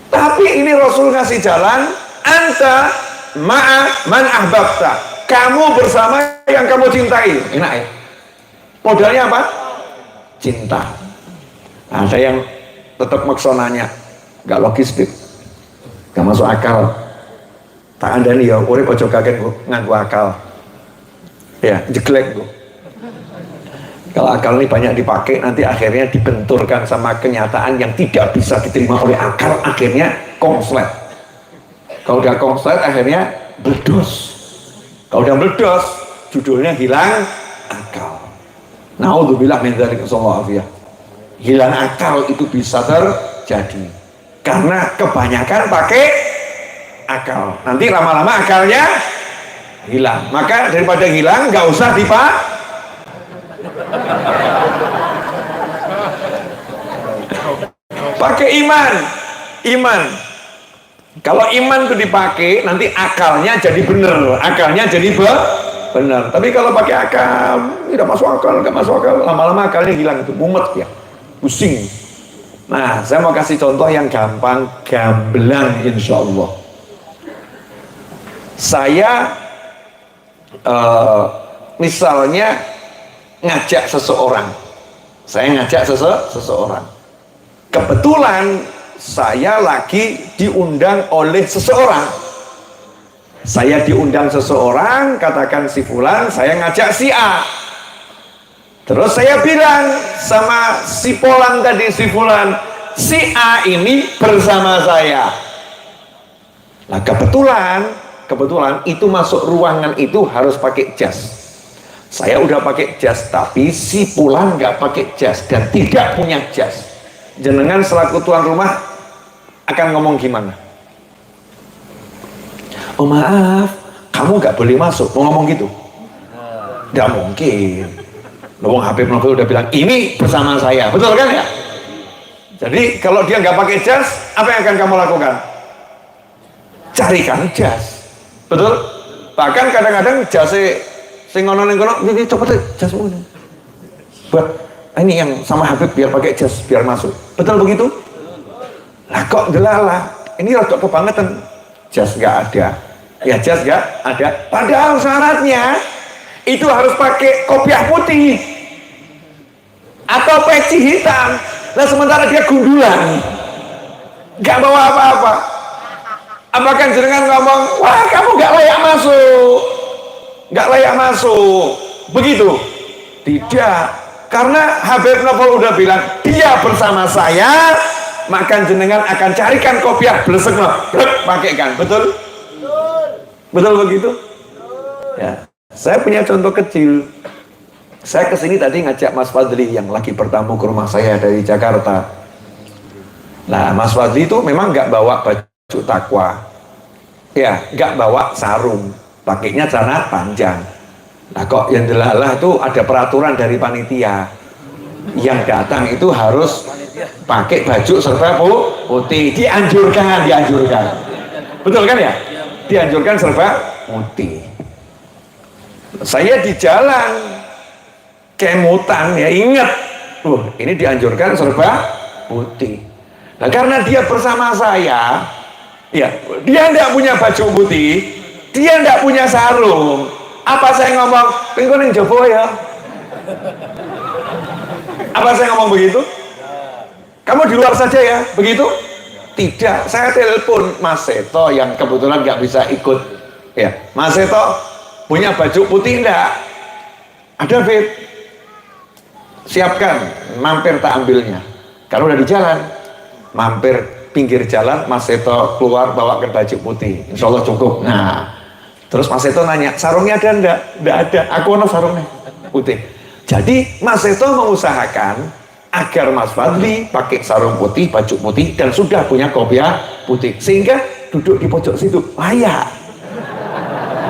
Tapi ini Rasul ngasih jalan, anta ma'a man ahbabta, kamu bersama yang kamu cintai. Enak ya? Modalnya apa? Cinta. Nah, ada yang tetap maksonanya gak logis, gak masuk akal. Tak ada nih ya, urip ojo kaget nganggu akal. Ya, jeglek bu. Kalau akal ini banyak dipakai, nanti akhirnya dibenturkan sama kenyataan yang tidak bisa diterima oleh akal, akhirnya konslet. Kalau udah konslet, akhirnya meledos. Kalau udah meledos, judulnya hilang akal. Naudzubillah min dzalik, sallallahu. Hilang akal itu bisa terjadi karena kebanyakan pakai akal. Nanti lama-lama akalnya hilang. Maka daripada hilang, nggak usah pakai iman. Kalau iman itu dipakai, nanti akalnya jadi benar, akalnya jadi benar. Tapi kalau pakai akal, tidak masuk akal, lama-lama akalnya hilang, itu mumet ya, pusing. Nah, saya mau kasih contoh yang gampang, gamblang insya Allah. Saya misalnya ngajak seseorang, kebetulan saya lagi diundang oleh seseorang. Saya diundang seseorang, katakan si fulan, saya ngajak si A. Terus saya bilang sama si Polan tadi, si fulan, si A ini bersama saya. Nah kebetulan itu masuk ruangan itu harus pakai jas. Saya udah pakai jas, tapi si Fulan nggak pakai jas dan tidak punya jas. Jenengan selaku tuan rumah akan ngomong gimana? Oh maaf, kamu nggak boleh masuk. Mau ngomong gitu? Nggak mungkin. Wong Habib Novel udah bilang ini bersama saya, betul kan ya? Jadi kalau dia nggak pakai jas, apa yang akan kamu lakukan? Carikan jas, betul? Bahkan kadang-kadang jasnya sing ngono ini cepet jasmu ini. Buat ini yang sama Habib biar pakai jas biar masuk, betul begitu? Lah kok delala? Ini rada kebangetan. Jas nggak ada, ya jas nggak ada. Padahal syaratnya itu harus pakai kopiah putih atau peci hitam. Nah sementara dia gundulan, nggak bawa apa-apa. Apakah jenengan ngomong, wah kamu nggak layak masuk, begitu? Tidak, karena Habib Novel udah bilang dia bersama saya, maka jenengan akan carikan kopiah blesek pakaikan, betul begitu ya. Saya punya contoh kecil. Saya kesini tadi ngajak Mas Fadli yang lagi bertamu ke rumah saya dari Jakarta. Nah, Mas Fadli itu memang nggak bawa baju takwa, ya, nggak bawa sarung, pakainya celana panjang. Nah, kok yang delalah itu ada peraturan dari panitia, yang datang itu harus pakai baju serba putih, dianjurkan, betul kan ya? Dianjurkan serba putih. Saya di jalan kemutan ya, ingat, ini dianjurkan serba putih. Nah, karena dia bersama saya, ya, dia tidak punya baju putih, dia tidak punya sarung. Apa saya ngomong, "Pengko ning jowo ya"? Apa saya ngomong begitu? "Kamu di luar saja ya", begitu? Tidak, saya telepon Mas Seto yang kebetulan nggak bisa ikut. Ya, Mas Seto punya baju putih enggak? Ada, Fit. Siapkan, mampir tak ambilnya. Kalau udah di jalan, mampir pinggir jalan, Mas Seto keluar bawakan baju putih, insya Allah cukup. Nah, terus Mas Seto nanya, "Sarungnya ada enggak?" "Enggak ada." "Aku ada sarungnya putih." Jadi Mas Seto mengusahakan agar Mas Fadli pakai sarung putih, baju putih, dan sudah punya kopiah putih, sehingga duduk di pojok situ layak.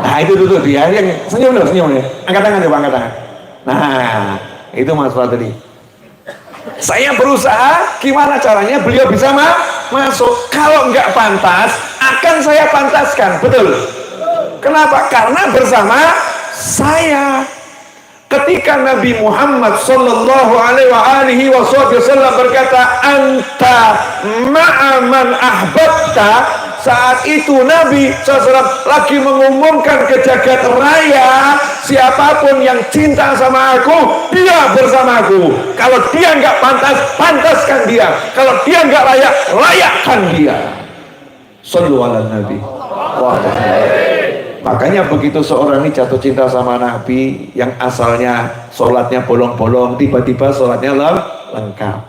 Nah, itu tuh dia yang senyum loh, senyum ya. Angkat tangan coba, angkat tangan. Nah, itu Mas Fadli. Saya berusaha gimana caranya beliau bisa masuk. Kalau nggak pantas, akan saya pantaskan, betul? Kenapa? Karena bersama saya. Ketika Nabi Muhammad sallallahu alaihi wasallam berkata, "Anta ma'aman ahbabta", saat itu Nabi SAW lagi mengumumkan ke jagat raya, siapapun yang cinta sama aku, dia bersamaku. Kalau dia nggak pantas, pantaskan dia. Kalau dia nggak layak, layakkan dia. Sallu ala Nabi. Makanya begitu seorang ini jatuh cinta sama Nabi, yang asalnya sholatnya bolong-bolong, tiba-tiba sholatnya lengkap.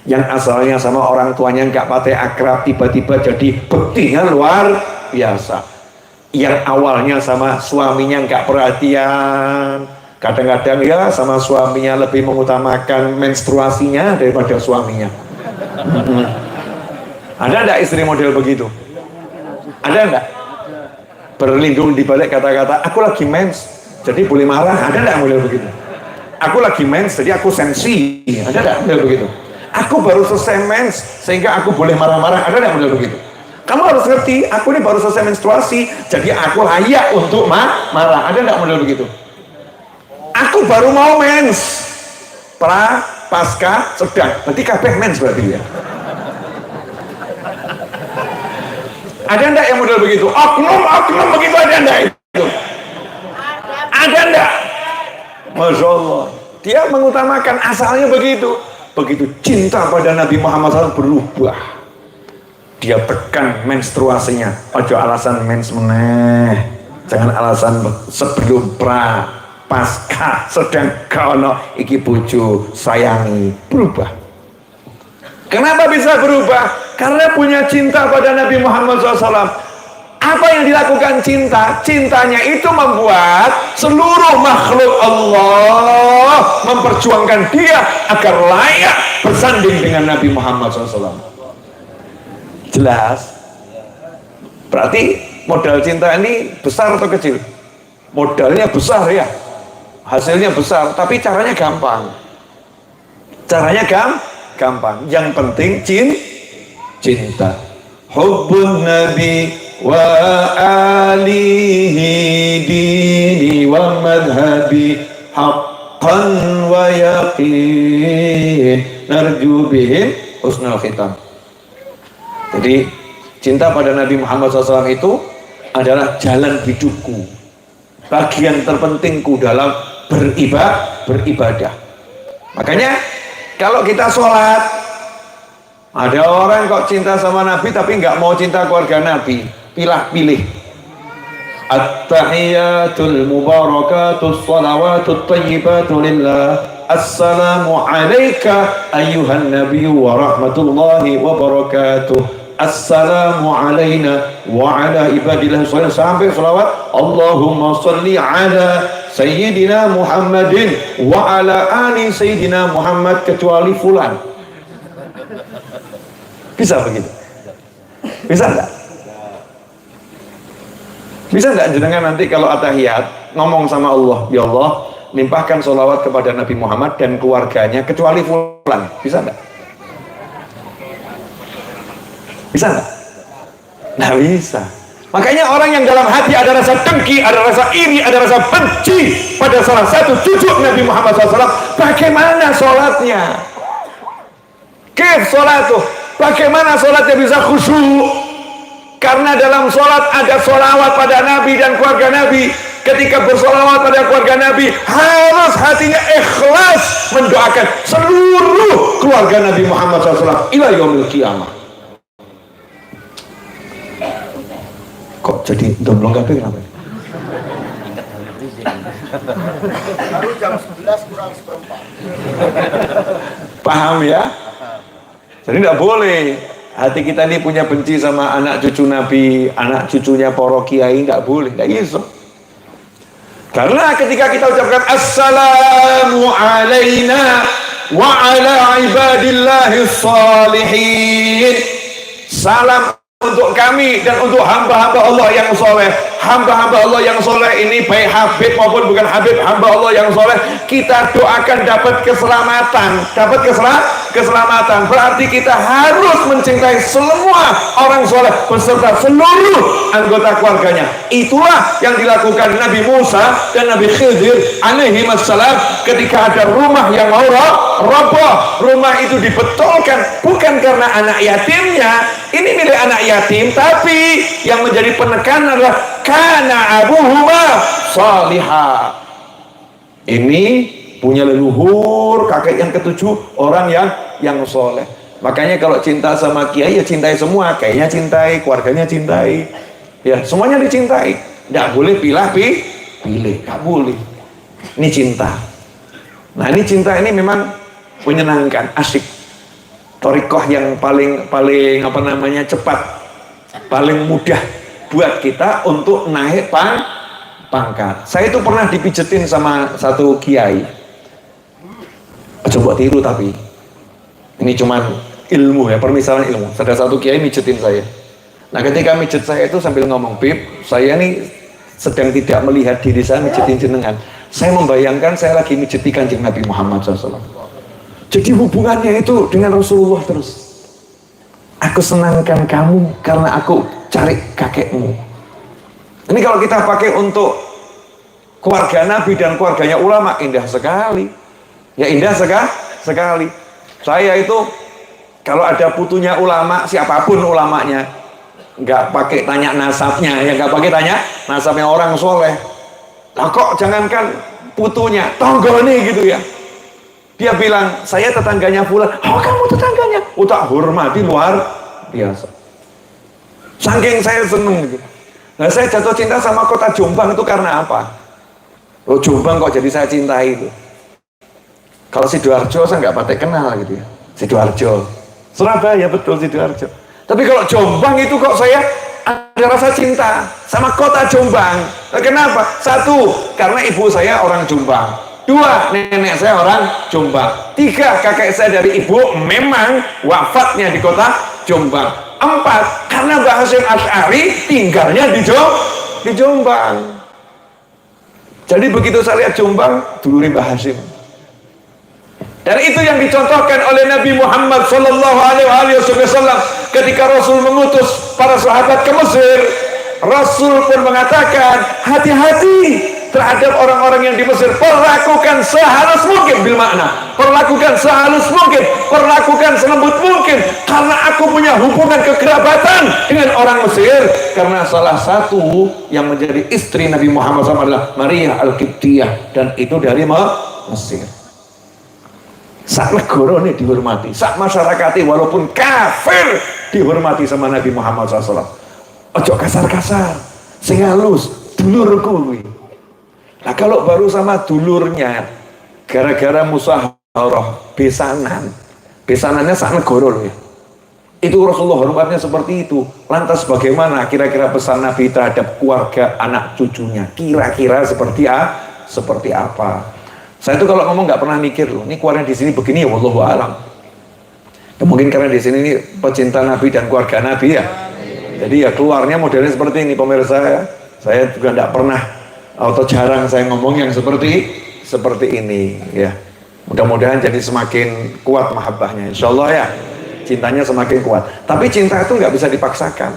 Yang asalnya sama orang tuanya nggak pakai akrab, tiba-tiba jadi bektinya luar biasa. Yang awalnya sama suaminya nggak perhatian, kadang-kadang ya sama suaminya lebih mengutamakan menstruasinya daripada suaminya. Ada enggak istri model begitu? Ada enggak? Berlindung di balik kata-kata, "Aku lagi mens, jadi boleh marah." Ada enggak model begitu? "Aku lagi mens, jadi aku sensi." Ada enggak model begitu? "Aku baru selesai mens, sehingga aku boleh marah-marah." Ada enggak model begitu? Kamu harus ngerti, aku ini baru selesai menstruasi, jadi aku layak untuk marah. Ada enggak model begitu? "Aku baru mau mens, pasca, sedang." Berarti kabeh mens berarti ya. Ada enggak yang model begitu? Oknum begitu, ada enggak itu? Ada enggak? Masya Allah, dia mengutamakan, asalnya begitu. Begitu cinta pada Nabi Muhammad SAW berubah, dia tekan menstruasinya. Ojo alasan mens meneh, jangan alasan sebelum pasca, sedang kono iki bojo sayangi. Berubah. Kenapa bisa berubah? Karena punya cinta pada Nabi Muhammad SAW. Apa yang dilakukan cinta? Cintanya itu membuat seluruh makhluk Allah memperjuangkan dia agar layak bersanding dengan Nabi Muhammad SAW. Jelas? Berarti modal cinta ini besar atau kecil? Modalnya besar ya, hasilnya besar, tapi caranya gampang. Caranya gampang. Yang penting cinta. Hubbun Nabi wa alihi dini wa madhabi haqqan wa yaqin narju bihim husnul khitam. Jadi cinta pada Nabi Muhammad SAW itu adalah jalan hidupku, bagian terpentingku dalam beribadah. Makanya kalau kita sholat, ada orang kok cinta sama Nabi tapi nggak mau cinta keluarga Nabi, pilih. At-tahiyatul mubarakatus salawatut tayyibatu lillah. Assalamu alayka ayyuhan nabiyyu wa rahmatullahi wa barakatuh. Assalamu alayna wa ala ibadillah sholihin, sampai salawat Allahumma salli ala Sayyidina Muhammadin wa ala ali Sayyidina Muhammad, kecuali fulan. Bisa begitu? Bisa enggak? Bisa enggak jenengan nanti kalau atahiyat ngomong sama Allah, ya Allah, limpahkan sholawat kepada Nabi Muhammad dan keluarganya kecuali fulan. Bisa enggak? Bisa enggak? Nggak bisa. Makanya orang yang dalam hati ada rasa dengki, ada rasa iri, ada rasa benci pada salah satu cucu Nabi Muhammad SAW, bagaimana sholatnya? Kif sholatuh? Bagaimana sholatnya bisa khusyuk? Karena dalam sholat ada sholawat pada Nabi dan keluarga Nabi. Ketika bersolawat pada keluarga Nabi, harus hatinya ikhlas mendoakan seluruh keluarga Nabi Muhammad SAW ila yaumil qiyamah. Kok jadi domblong kabeh kenapa? Baru jam 11 kurang seperempat. Paham ya? Jadi tidak boleh hati kita ini punya benci sama anak cucu Nabi, anak cucunya para kiai, nggak boleh, nggak bisa. Karena ketika kita ucapkan assalamu alaina wa ala ibadillahi salihin, salam untuk kami dan untuk hamba-hamba Allah yang soleh. Hamba-hamba Allah yang soleh ini baik Habib maupun bukan Habib, hamba Allah yang soleh, kita doakan dapat keselamatan. Dapat keselamatan berarti kita harus mencintai semua orang soleh beserta seluruh anggota keluarganya. Itulah yang dilakukan Nabi Musa dan Nabi Khidir alaihi wassalam ketika ada rumah yang mau roboh. Rumah itu dibetulkan bukan karena anak yatimnya, ini milik anak yatim, tapi yang menjadi penekanan adalah kana abuhuma salihah. Ini punya leluhur kakek yang ketujuh orang yang soleh. Makanya kalau cinta sama kiai ya cintai semua, kayaknya cintai, keluarganya cintai, ya semuanya dicintai. Tidak boleh pilih, nggak boleh. Ini cinta. Nah ini cinta ini memang menyenangkan, asik. Thariqah yang paling apa namanya cepat, paling mudah buat kita untuk naik pangkat. Saya itu pernah dipijetin sama satu kiai. Coba tiru tapi ini cuman ilmu ya, permisalan ilmu. Ada satu kiai mijetin saya. Nah ketika mijet saya itu sambil ngomong, Bib, saya ini sedang tidak melihat diri saya mijetin jenengan. Saya membayangkan saya lagi mijeti Kanjeng Nabi Muhammad SAW. Jadi hubungannya itu dengan Rasulullah terus. Aku senangkan kamu karena aku cari kakekmu. Ini kalau kita pakai untuk keluarga Nabi dan keluarganya ulama, indah sekali. Ya indah sekali. Saya itu kalau ada putunya ulama, siapapun ulamanya, nggak pakai tanya nasabnya, ya nggak pakai tanya nasabnya orang soleh. Nah kok jangankan putunya, tonggone gitu ya. Dia bilang, saya tetangganya fulan. Oh kamu tetangganya? Oh tak hormati luar biasa. Saking saya seneng gitu. Nah saya jatuh cinta sama kota Jombang itu karena apa? Oh Jombang kok jadi saya cintai itu. Kalau Sidoarjo saya nggak pakai kenal gitu ya. Sidoarjo, Surabaya betul Sidoarjo. Tapi kalau Jombang itu kok saya ada rasa cinta sama kota Jombang. Nah, kenapa? Satu, karena ibu saya orang Jombang. Dua, nenek saya orang Jombang. Tiga, kakek saya dari ibu memang wafatnya di kota Jombang. Empat, karena Mbah Hasyim Asy'ari tinggalnya di Jombang. Jadi begitu saya lihat Jombang, dulure Mbah Hasyim. Dan itu yang dicontohkan oleh Nabi Muhammad sallallahu alaihi wasallam ketika Rasul mengutus para sahabat ke Mesir. Rasul pun mengatakan, hati-hati terhadap orang-orang yang di Mesir, perlakukan sehalus mungkin, bil makna perlakukan sehalus mungkin, perlakukan selembut mungkin, karena aku punya hubungan kekerabatan dengan orang Mesir. Karena salah satu yang menjadi istri Nabi Muhammad SAW adalah Maria Al-Qibtiyah, dan itu dari Mesir. Sak negara ini dihormati, sak masyarakatnya walaupun kafir dihormati sama Nabi Muhammad SAW. Ojo kasar-kasar, sing halus, dulurku. Nah kalau baru sama dulurnya gara-gara musaharah besanannya sak negara loh ya. Itu Rasulullah hormatnya seperti itu. Lantas bagaimana kira-kira pesan Nabi terhadap keluarga anak cucunya? Kira-kira seperti apa? Saya itu kalau ngomong nggak pernah mikir loh. Ini keluarnya di sini begini ya, wallahu a'lam. Mungkin karena di sini ini pecinta Nabi dan keluarga Nabi ya. Jadi ya keluarnya modelnya seperti ini pemirsa ya. Saya juga tidak pernah atau jarang saya ngomong yang seperti ini ya. Mudah-mudahan jadi semakin kuat mahabbahnya, insya Allah ya. Cintanya semakin kuat. Tapi cinta itu nggak bisa dipaksakan.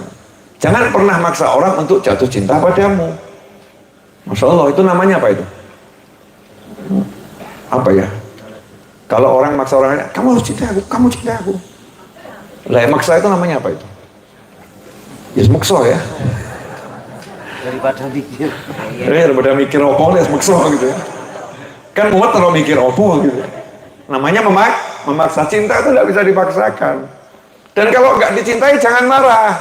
Jangan pernah maksa orang untuk jatuh cinta padamu. Masya Allah, itu namanya apa itu? Apa ya? Kalau orang maksa orang, kamu harus cinta aku, kamu cinta aku. Lah maksa itu namanya apa itu? Ya maksa ya. Daripada mikir. Daripada mikir opo, ya maksa gitu ya. Kan muat kalau mikir opo gitu. Namanya memaksa. Cinta itu nggak bisa dipaksakan. Dan kalau nggak dicintai jangan marah.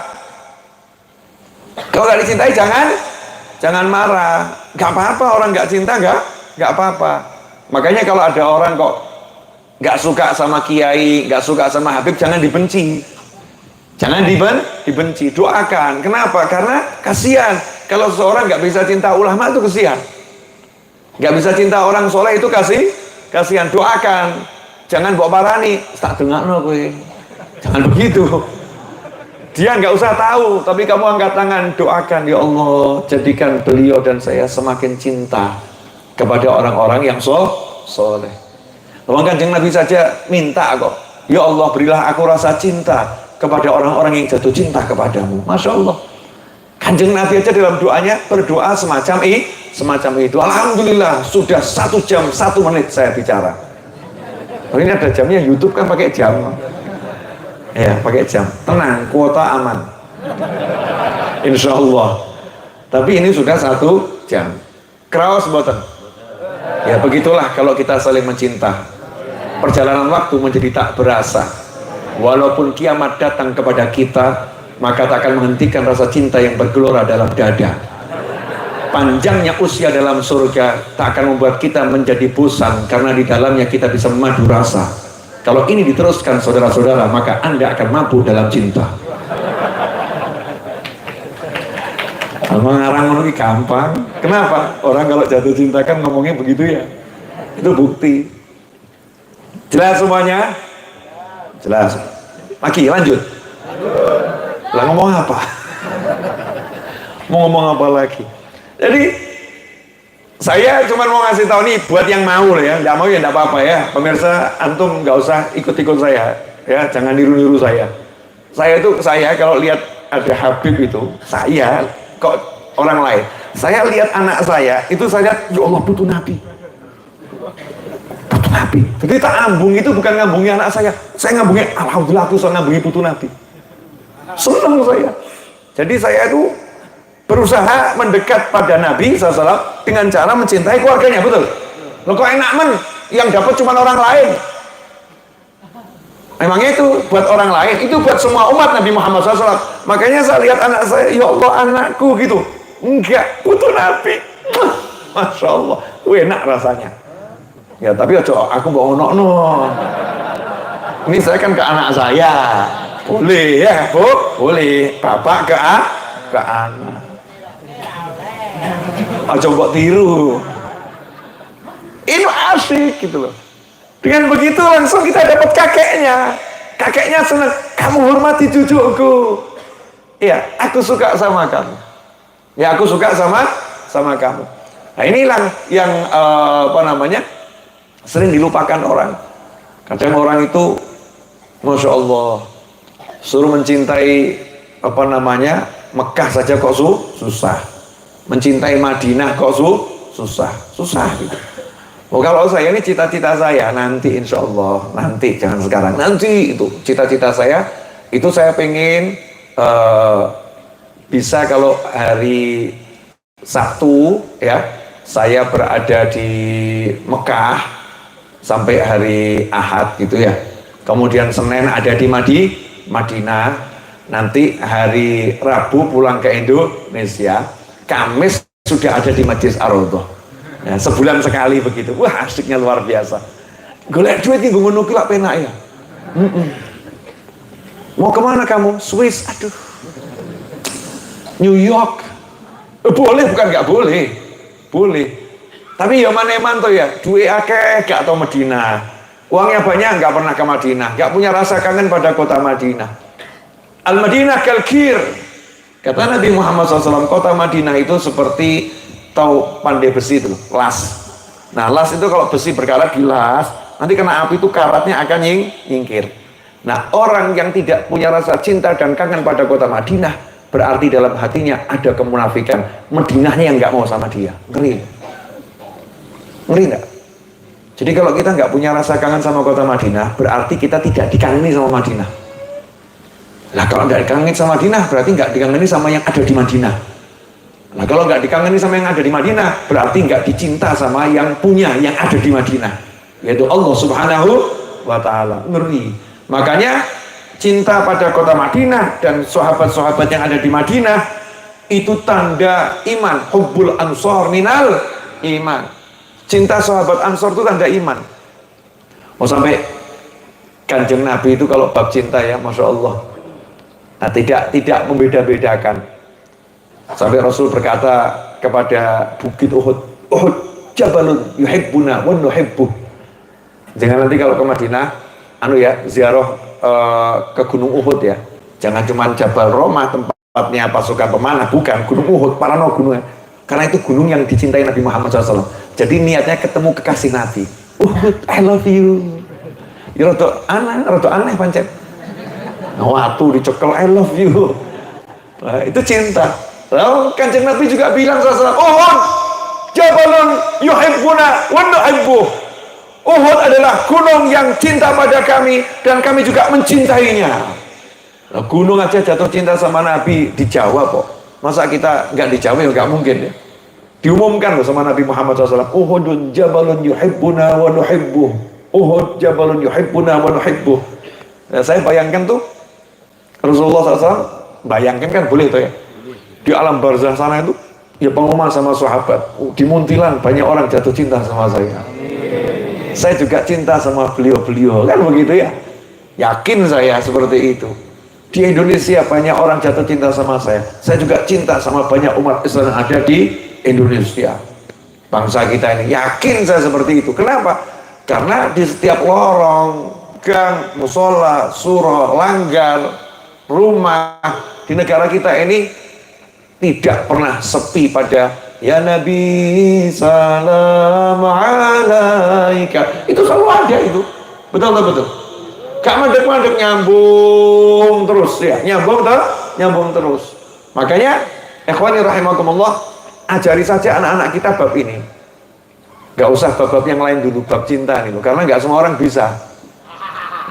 Kalau nggak dicintai jangan marah. Nggak apa-apa orang nggak cinta nggak apa-apa. Makanya kalau ada orang kok nggak suka sama kiai, nggak suka sama Habib, jangan dibenci. Jangan dibenci. Doakan. Kenapa? Karena kasihan. Kalau seseorang nggak bisa cinta ulama itu kasihan. Nggak bisa cinta orang soleh itu kasihan. Doakan. Jangan bawa parani. Tak dengakno kowe. Jangan begitu. Dia nggak usah tahu, tapi kamu angkat tangan, doakan, ya Allah, jadikan beliau dan saya semakin cinta kepada orang-orang yang soleh. Kanjeng Nabi saja minta kok, ya Allah berilah aku rasa cinta kepada orang-orang yang jatuh cinta kepadamu. Masya Allah. Kanjeng Nabi aja dalam doanya berdoa semacam itu. Alhamdulillah sudah 1 jam 1 menit saya bicara. Ini ada jamnya, YouTube kan pakai jam. Ya, pakai jam. Tenang, kuota aman. Insya Allah. Tapi ini sudah 1 jam. Kraos boten. Ya begitulah kalau kita saling mencinta. Perjalanan waktu menjadi tak berasa. Walaupun kiamat datang kepada kita, maka tak akan menghentikan rasa cinta yang bergelora dalam dada. Panjangnya usia dalam surga tak akan membuat kita menjadi bosan, karena di dalamnya kita bisa memadu rasa. Kalau ini diteruskan saudara-saudara, maka Anda akan mampu dalam cinta. Mengarang ini gampang. Kenapa? Orang kalau jatuh cinta kan ngomongnya begitu ya. Itu bukti. Jelas semuanya? Jelas. Lagi lanjut. Lah ngomong apa? Mau ngomong apa lagi? Jadi saya cuma mau ngasih tahu nih buat yang mau ya, nggak mau ya nggak apa-apa ya. Pemirsa antum nggak usah ikut-ikut saya, ya jangan niru-niru saya. Saya kalau lihat ada Habib itu, saya kok orang lain. Saya lihat anak saya itu, saya lihat ya Allah butuh Nabi, butuh Nabi. Jadi tak ngambung itu bukan ngambungi anak saya ngambungi alhamdulillah aku ngambungi butuh Nabi. Senang saya. Jadi saya itu berusaha mendekat pada Nabi SAW dengan cara mencintai keluarganya, betul? Loh kok enak yang dapat cuma orang lain? Emangnya itu buat orang lain? Itu buat semua umat Nabi Muhammad SAW. Makanya saya lihat anak saya, ya Allah anakku gitu. Enggak, butuh Nabi. Masya Allah, enak rasanya. Ya tapi aku bawa no. Ini saya kan ke anak saya. Boleh ya, Bu? Boleh. Bapak ke anak. Coba tiru. Ini asik gitu loh. Dengan begitu langsung kita dapat kakeknya. Kakeknya senang. Kamu hormati cucuku. Iya, aku suka sama kamu. Ya, aku suka sama kamu. Nah, inilah yang sering dilupakan orang. Kadang orang itu, Masya Allah, suruh mencintai Mekah saja kok susah. Mencintai Madinah kok susah gitu. Oh, kalau saya ini cita-cita saya nanti insya Allah, nanti jangan sekarang, nanti itu cita-cita saya itu saya pengen bisa kalau hari Sabtu ya saya berada di Mekah sampai hari Ahad gitu ya. Kemudian Senin ada di Madinah. Nanti hari Rabu pulang ke Indonesia. Kamis sudah ada di Masjid Ar-Raudhah. Ya, sebulan sekali begitu. Wah, asiknya luar biasa. Golek duit nih ngono ki lak penak ya. Mau kemana kamu? Swiss. Aduh. New York. Boleh bukan nggak boleh. Boleh. Tapi ya maneman tuh ya, duwe akeh gak tau Medina. Uangnya banyak, nggak pernah ke Madinah, nggak punya rasa kangen pada kota Madinah. Al-Madinah kalkir. Kata Nabi Muhammad SAW, kota Madinah itu seperti tahu pandai besi itu, las. Nah, las itu kalau besi berkarat dilas, nanti kena api itu karatnya akan nyingkir. Nah, orang yang tidak punya rasa cinta dan kangen pada kota Madinah, berarti dalam hatinya ada kemunafikan. Madinahnya yang nggak mau sama dia. Ngeri. Ngeri nggak? Jadi kalau kita nggak punya rasa kangen sama kota Madinah, berarti kita tidak dikangeni sama Madinah. Nah, kalau nggak dikangeni sama Madinah, berarti nggak dikangeni sama yang ada di Madinah. Nah, kalau nggak dikangeni sama yang ada di Madinah, berarti nggak dicinta sama yang punya, yang ada di Madinah, yaitu Allah Subhanahu wa Ta'ala. Ngeri. Makanya cinta pada kota Madinah dan sahabat-sahabat yang ada di Madinah itu tanda iman. Hubbul ansor minal iman. Cinta sahabat Ansor itu tanda iman. Mau sampai Kanjeng Nabi itu kalau bab cinta ya, Masya Allah. Nah, tidak membeda-bedakan. Sampai Rasul berkata kepada bukit Uhud, Uhud jabalun yuhibbuna wa nuhibbuh. Jangan nanti kalau ke Madinah, ziarah ke Gunung Uhud ya. Jangan cuma Jabal Romah tempatnya pasukan pemanah, bukan Gunung Uhud, Parano gunungnya. Karena itu gunung yang dicintai Nabi Muhammad SAW. Jadi niatnya ketemu kekasih Nabi. I love you. Ya rada aneh pancen. Waktu dicekel I love you. Nah, itu cinta. Lalu Kanjeng Nabi juga bilang SAW, Uhud jabalun yuhibbuna wa nuhibbuh. Uhud adalah gunung yang cinta pada kami dan kami juga mencintainya. Nah, gunung aja jatuh cinta sama Nabi dijawab kok. Masa kita nggak dijawab ya nggak mungkin ya. Diumumkan loh sama Nabi Muhammad SAW, Uhudun jabalun yuhibbuna wa nuhibbuh. Uhud jabalun yuhibbuna wa nuhibbuh. Nah, saya bayangkan tuh Rasulullah SAW, bayangkan kan boleh tuh ya. Di alam barzah sana itu ya pengumuman sama sahabat. Di Muntilan banyak orang jatuh cinta sama saya. Saya juga cinta sama beliau-beliau, kan begitu ya. Yakin saya seperti itu. Di Indonesia banyak orang jatuh cinta sama saya. Saya juga cinta sama banyak umat Islam yang ada di Indonesia. Bangsa kita ini, yakin saya seperti itu. Kenapa? Karena di setiap lorong, gang, musola, surah, langgar, rumah di negara kita ini tidak pernah sepi pada ya Nabi salam alaika. Itu selalu ada itu. Betul. Gak mandek-mandek, nyambung terus ya, nyambung terus. Makanya ikhwani rahimakumullah, ajari saja anak-anak kita bab ini. Gak usah bab-bab yang lain dulu, bab cinta itu, karena gak semua orang bisa.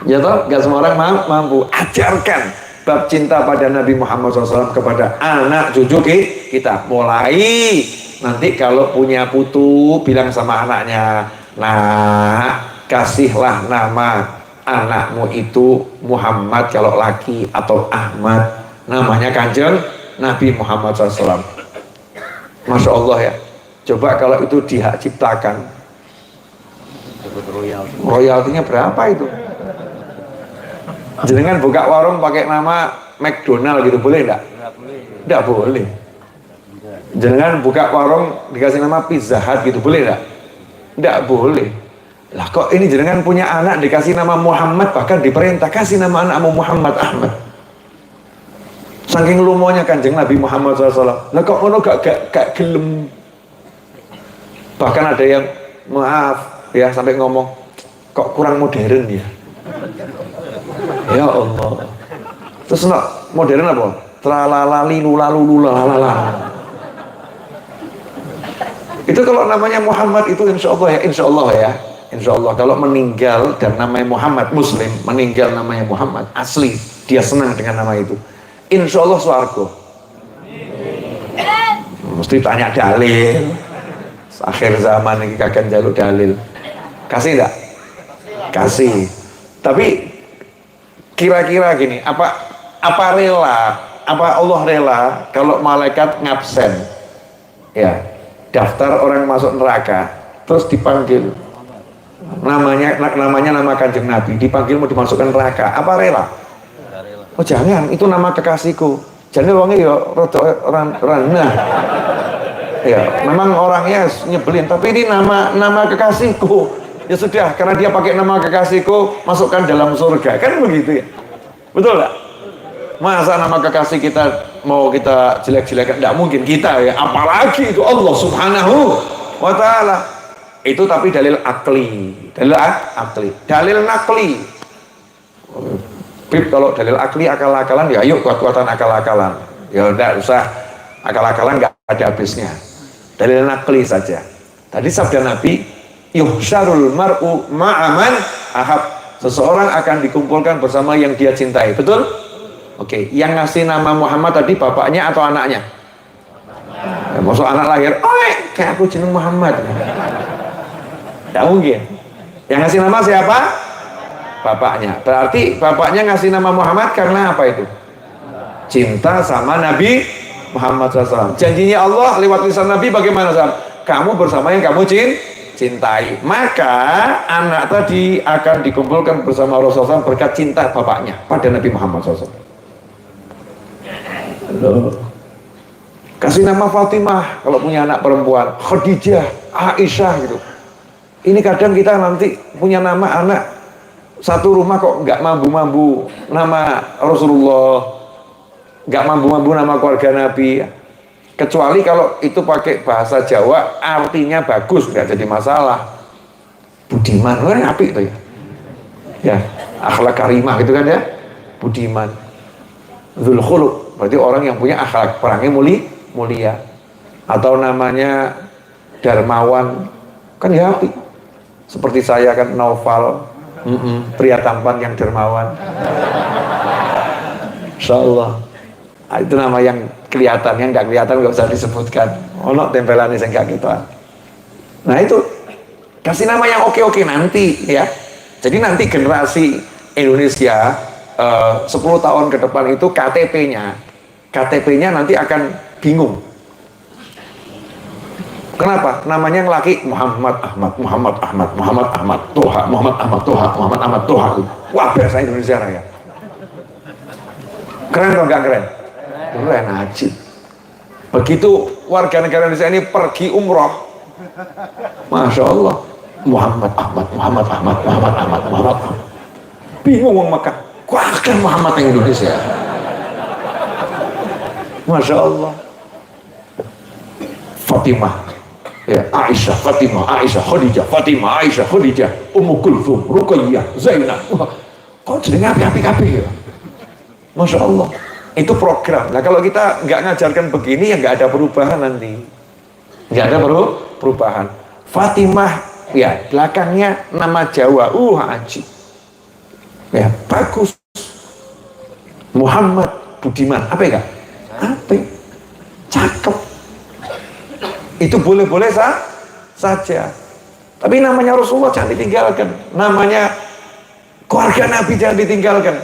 Ya toh, gak semua orang mampu. Ajarkan bab cinta pada Nabi Muhammad SAW kepada anak cucu kita. Mulai nanti kalau punya putu, bilang sama anaknya, nah kasihlah nama anakmu itu Muhammad kalau laki, atau Ahmad, namanya Kanjeng Nabi Muhammad SAW. Masya Allah ya. Coba kalau itu dihak ciptakan, royaltinya berapa itu? Jenengan buka warung pakai nama McDonald gitu, boleh enggak? Enggak boleh. Jenengan buka warung dikasih nama Pizza Hut gitu, boleh enggak? Enggak boleh. Lah kok ini jenengan punya anak dikasih nama Muhammad, bahkan diperintah kasih nama anakmu Muhammad Ahmad. Saking lumonya Kanjeng Nabi Muhammad SAW. Lah kok ngono gak gelem. Bahkan ada yang maaf ya sampai ngomong kok kurang modern ya. Ya Allah. Terus modern apa? Tralalali lulalululalalala. Itu kalau namanya Muhammad itu insya Allah ya. Insya Allah kalau meninggal dan namanya Muhammad, Muslim meninggal namanya Muhammad asli, dia senang dengan nama itu, insya Allah swarga. Mesti tanya dalil. Akhir zaman ini kakek jaluk dalil. Kasih enggak? Kasih. Tapi kira-kira gini, apa rela? Apa Allah rela kalau malaikat ngabsen? Ya, daftar orang masuk neraka, terus dipanggil. Namanya nama Kanjeng Nabi, dipanggil mau dimasukkan neraka, apa rela? Oh jangan, itu nama kekasihku. Jadi orangnya ya orang nah. Ya, memang orangnya nyebelin, tapi ini nama kekasihku. Ya sudah, karena dia pakai nama kekasihku, masukkan dalam surga. Kan begitu ya? Betul nggak? Masa nama kekasih kita mau kita jelek-jelekan? Tidak mungkin kita ya. Apalagi itu Allah Subhanahu wa Ta'ala. Itu tapi dalil akli. Dalil akli. Dalil nakli. Bib, kalau dalil akli akal-akalan ya ayo kuat-kuatan akal-akalan. Ya udah usah akal-akalan, nggak ada habisnya. Dalil nakli saja. Tadi sabda Nabi, yuhsyarul mar'u ma'aman ahab. Seseorang akan dikumpulkan bersama yang dia cintai. Betul? Oke, yang ngasih nama Muhammad tadi bapaknya atau anaknya? Ya, maksud anak lahir, oh kayak aku jeneng Muhammad. Tidak mungkin. Yang ngasih nama siapa? Bapaknya. Berarti bapaknya ngasih nama Muhammad karena apa itu? Cinta sama Nabi Muhammad SAW. Janjinya Allah lewat lisan Nabi bagaimana? Kamu bersama yang kamu cintai. Maka anak tadi akan dikumpulkan bersama Rasulullah SAW berkat cinta bapaknya pada Nabi Muhammad SAW. Kasih nama Fatimah kalau punya anak perempuan, Khadijah, Aisyah gitu. Ini kadang kita nanti punya nama anak satu rumah kok nggak mambu-mambu nama Rasulullah, nggak mambu-mambu nama keluarga Nabi. Kecuali kalau itu pakai bahasa Jawa artinya bagus, nggak jadi masalah. Budiman, kan apik itu ya. Ya, akhlak karimah gitu kan ya. Budiman. Dzul khuluq, berarti orang yang punya akhlak, orangnya mulia. Atau namanya Darmawan, kan ya apik. Seperti saya kan Naufal, pria tampan yang dermawan. Insyaallah. Nah, itu nama yang kelihatan, yang nggak kelihatan nggak usah disebutkan. Ono tempelan yang nggak gitu. Nah itu kasih nama yang oke-oke nanti ya. Jadi nanti generasi Indonesia 10 tahun ke depan itu KTP-nya nanti akan bingung. Kenapa? Namanya yang laki Muhammad Ahmad Toha. Wah, bahasa Indonesia Raya. Keren atau enggak keren? Keren aja. Begitu warga negara Indonesia ini pergi umroh, Masya Allah, Muhammad Ahmad. Bingung orang Makkah. Wah, kan Muhammad yang Indonesia. Masya Allah. Fatimah, ya, Aisyah, Khadijah, Ummu Kulthum, Ruqayyah, Zainab. Kok jadi api-api ya? Masya Allah. Itu program. Nah kalau kita nggak ngajarkan begini ya nggak ada perubahan nanti. Nggak ada perubahan. Fatimah, ya belakangnya nama Jawa. Haji. Ya bagus. Muhammad Budiman, apa ya? Apa? Cakep. Itu boleh-boleh saja. Tapi namanya Rasulullah jangan ditinggalkan. Namanya keluarga Nabi jangan ditinggalkan.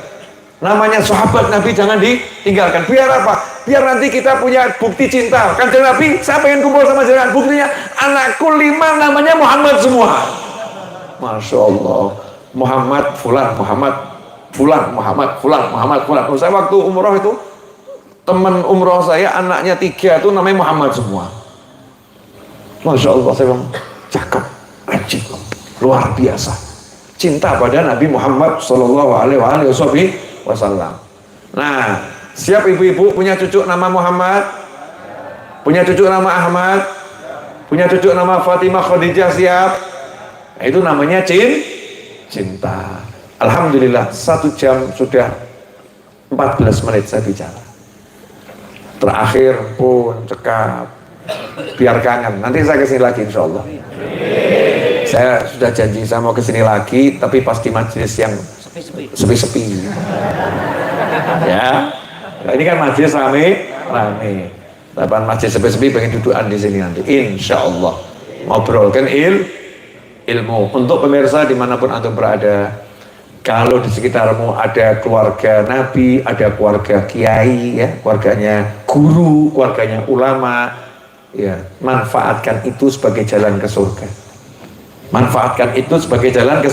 Namanya sahabat Nabi jangan ditinggalkan. Biar apa? Biar nanti kita punya bukti cinta. Kan Nabi, saya pengen kumpul sama jenengan. Buktinya anakku 5 namanya Muhammad semua. Masya Allah. Muhammad Fulan. Saya waktu umroh itu, teman umroh saya anaknya 3 itu namanya Muhammad semua. Masya Allah, saya bilang cakep, ajib, luar biasa. Cinta pada Nabi Muhammad Sallallahu Alaihi Wasallam. Nah, siap ibu-ibu punya cucu nama Muhammad, punya cucu nama Ahmad, punya cucu nama Fatimah, Khadijah, siap? Nah, itu namanya cinta. Alhamdulillah 1 jam sudah 14 menit saya bicara. Terakhir pun cekap, biar kangen. Nanti saya kesini lagi insya Allah. Saya sudah janji saya mau kesini lagi, tapi pasti majelis yang sepi-sepi. Ya, nah, ini kan majelis rame. Tapan majelis sepi-sepi pengen dudukan di sini nanti. Insya Allah ngobrolkan ilmu untuk pemirsa dimanapun antum berada. Kalau di sekitarmu ada keluarga Nabi, ada keluarga kiai, ya, keluarganya guru, keluarganya ulama, ya, manfaatkan itu sebagai jalan ke surga. Manfaatkan itu sebagai jalan ke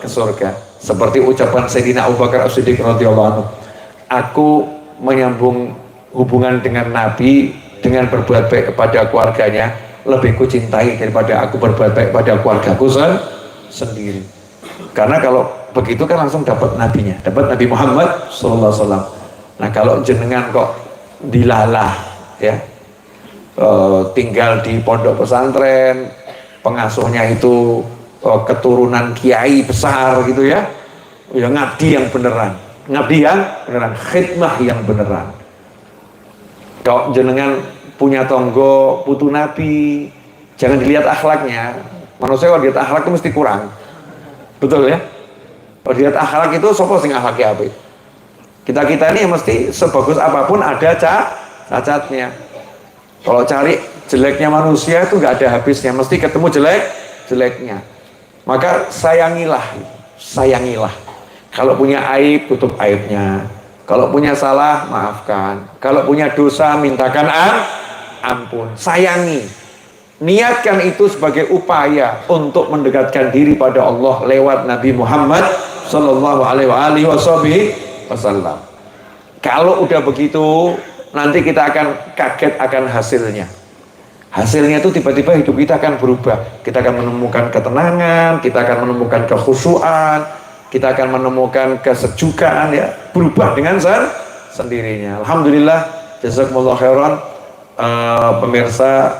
surga. Seperti ucapan Sayyidina Abu Bakar As-Siddiq radhiyallahu anhu, aku menyambung hubungan dengan Nabi dengan berbuat baik kepada keluarganya lebih kucintai daripada aku berbuat baik pada keluargaku sendiri. Karena kalau begitu kan langsung dapat nabinya, dapat Nabi Muhammad sallallahu alaihi wasallam. Nah, kalau jenengan kok dilalah ya, tinggal di pondok pesantren, pengasuhnya itu keturunan kiai besar gitu ya, ya ngabdi yang beneran, khidmah yang beneran. Kalau jenengan punya tonggo putu nabi, jangan dilihat akhlaknya. Manusia kalau dilihat akhlak itu mesti kurang, betul ya. Kalau dilihat akhlak itu sopo sing akhlaknya apik. Kita ini mesti sebagus apapun ada cacatnya. Kalau cari jeleknya manusia itu nggak ada habisnya, mesti ketemu jeleknya. Maka sayangilah. Kalau punya aib, tutup aibnya. Kalau punya salah, maafkan. Kalau punya dosa, mintakan ampun. Sayangi. Niatkan itu sebagai upaya untuk mendekatkan diri pada Allah lewat Nabi Muhammad sallallahu alaihi wasallam. Kalau udah begitu, nanti kita akan kaget akan hasilnya. Hasilnya itu tiba-tiba hidup kita akan berubah. Kita akan menemukan ketenangan, kita akan menemukan kekhusyuan, kita akan menemukan kesejukan ya, berubah dengan sendirinya. Alhamdulillah, jazakumullah khairan. Pemirsa,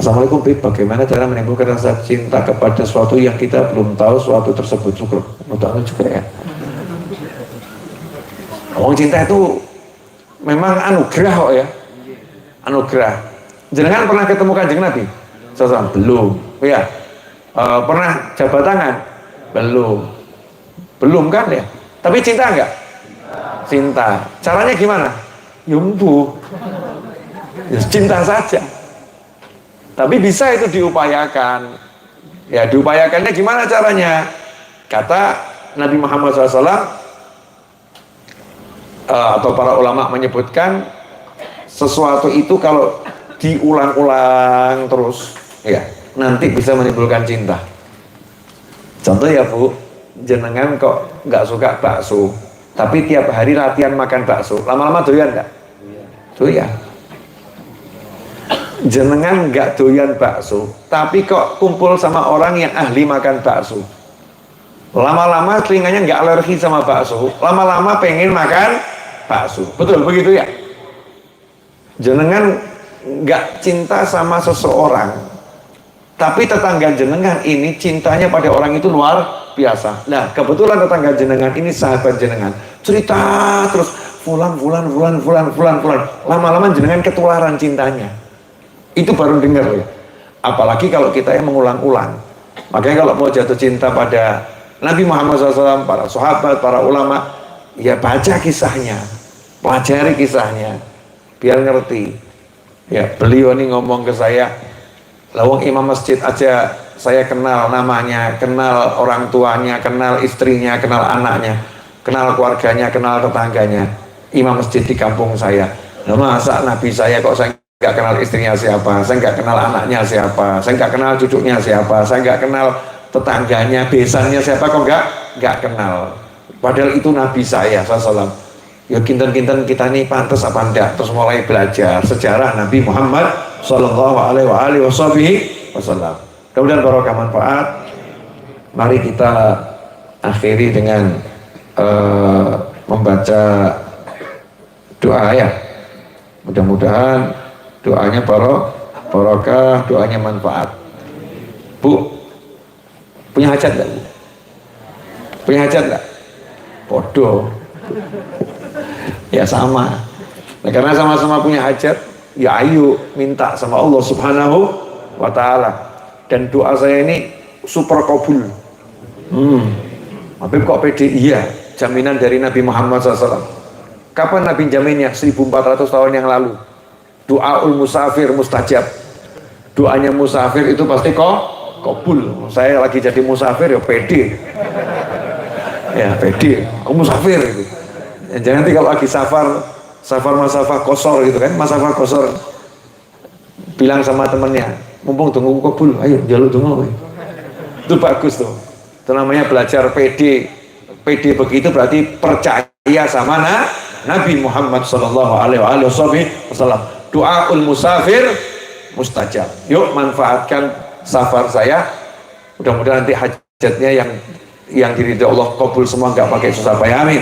assalamualaikum Bib, bagaimana cara menimbulkan rasa cinta kepada sesuatu yang kita belum tahu sesuatu tersebut? Syukur, mudah-mudahan juga ya. Orang cinta itu memang anugerah kok ya, anugerah. Jangan pernah ketemu Kanjeng Nabi? Belum, ya. Pernah jabat tangan? Belum kan ya? Tapi cinta enggak? Cinta. Caranya gimana? Yumbu. Ya, cinta saja. Tapi bisa itu diupayakan. Ya, diupayakannya gimana caranya? Kata Nabi Muhammad SAW atau para ulama menyebutkan, sesuatu itu kalau diulang-ulang terus, ya nanti bisa menimbulkan cinta. Contoh ya Bu, jenengan kok nggak suka bakso, tapi tiap hari latihan makan bakso, lama-lama doyan nggak? Doyan. Jenengan nggak doyan bakso, tapi kok kumpul sama orang yang ahli makan bakso, lama-lama telinganya nggak alergi sama bakso, lama-lama pengen makan bakso. Betul begitu ya? Jenengan nggak cinta sama seseorang, tapi tetangga jenengan ini cintanya pada orang itu luar biasa. Nah, kebetulan tetangga jenengan ini sahabat jenengan, cerita terus fulan. Lama-lama jenengan ketularan cintanya. Itu baru dengar ya. Apalagi kalau kita yang mengulang-ulang. Makanya kalau mau jatuh cinta pada Nabi Muhammad SAW, para sahabat, para ulama, ya baca kisahnya, pelajari kisahnya, biar ngerti. Ya, beliau ini ngomong ke saya, lawang imam masjid aja saya kenal namanya, kenal orang tuanya, kenal istrinya, kenal anaknya, kenal keluarganya, kenal tetangganya. Imam masjid di kampung saya. Nah, masa Nabi saya kok saya nggak kenal istrinya siapa, saya nggak kenal anaknya siapa, saya nggak kenal cucunya siapa, saya nggak kenal tetangganya, besannya siapa, kok nggak kenal. Padahal itu Nabi saya SAW. Ya kinten-kinten kita nih pantas apa enggak, terus mulai belajar sejarah Nabi Muhammad sallallahu alaihi wasallam. Kemudian barokah manfaat. Mari kita akhiri dengan membaca doa ya. Mudah-mudahan doanya barokah, doanya manfaat. Bu, punya hajat enggak? Punya hajat enggak? Bodoh. Ya sama. Nah, karena sama-sama punya hajat, ya ayo minta sama Allah Subhanahu wa ta'ala. Dan doa saya ini super kabul. Habib kok pede? Iya, jaminan dari Nabi Muhammad SAW. Kapan Nabi jaminnya? 1400 tahun yang lalu. Doaul musafir mustajab. Doanya musafir itu pasti kabul. Saya lagi jadi musafir ya pede. Ya pede, aku musafir gitu. Jangan nanti kalau lagi masafah kosor gitu kan, masafah kosor, bilang sama temennya, mumpung tunggu kabul, ayo jaluk tunggu. Itu bagus tuh. Itu namanya belajar PD. PD begitu berarti percaya sama Nabi Muhammad sallallahu alaihi wasallam. Doaul musafir mustajab. Yuk manfaatkan safar saya Mudah-mudahan nanti hajatnya yang diridhoi Allah kabul semua, nggak pakai susah payah. Amin.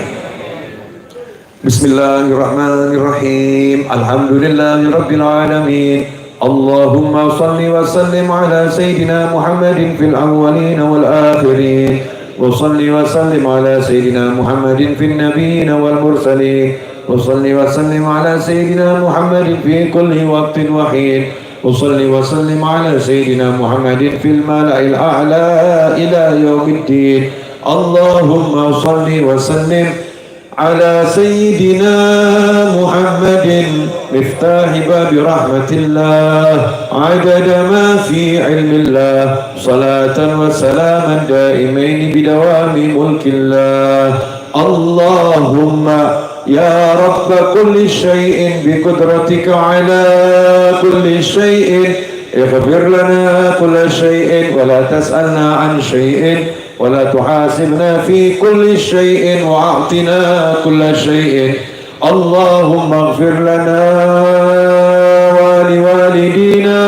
Bismillahirrahmanirrahim. Alhamdulillahirabbil alamin. Allahumma salli wa sallim ala sayyidina Muhammadin fil awwalin wal akhirin. Wa salli wa sallim ala sayyidina Muhammadin fil nabiyyin wal mursalin. Wa salli wa sallim ala sayyidina Muhammadin fi kulli waqtin wa hin. وصلي وسلم على سيدنا محمد في الملأ الأعلى إلى يوم الدين. اللهم صل وسلم على سيدنا محمد مفتاح باب رحمة الله عدد ما في علم الله صلاة وسلاما دائمين بدوام ملك الله. اللهم يا رب كل شيء بقدرتك على كل شيء اغفر لنا كل شيء ولا تسألنا عن شيء ولا تحاسبنا في كل شيء وأعطنا كل شيء. اللهم اغفر لنا ولوالدينا.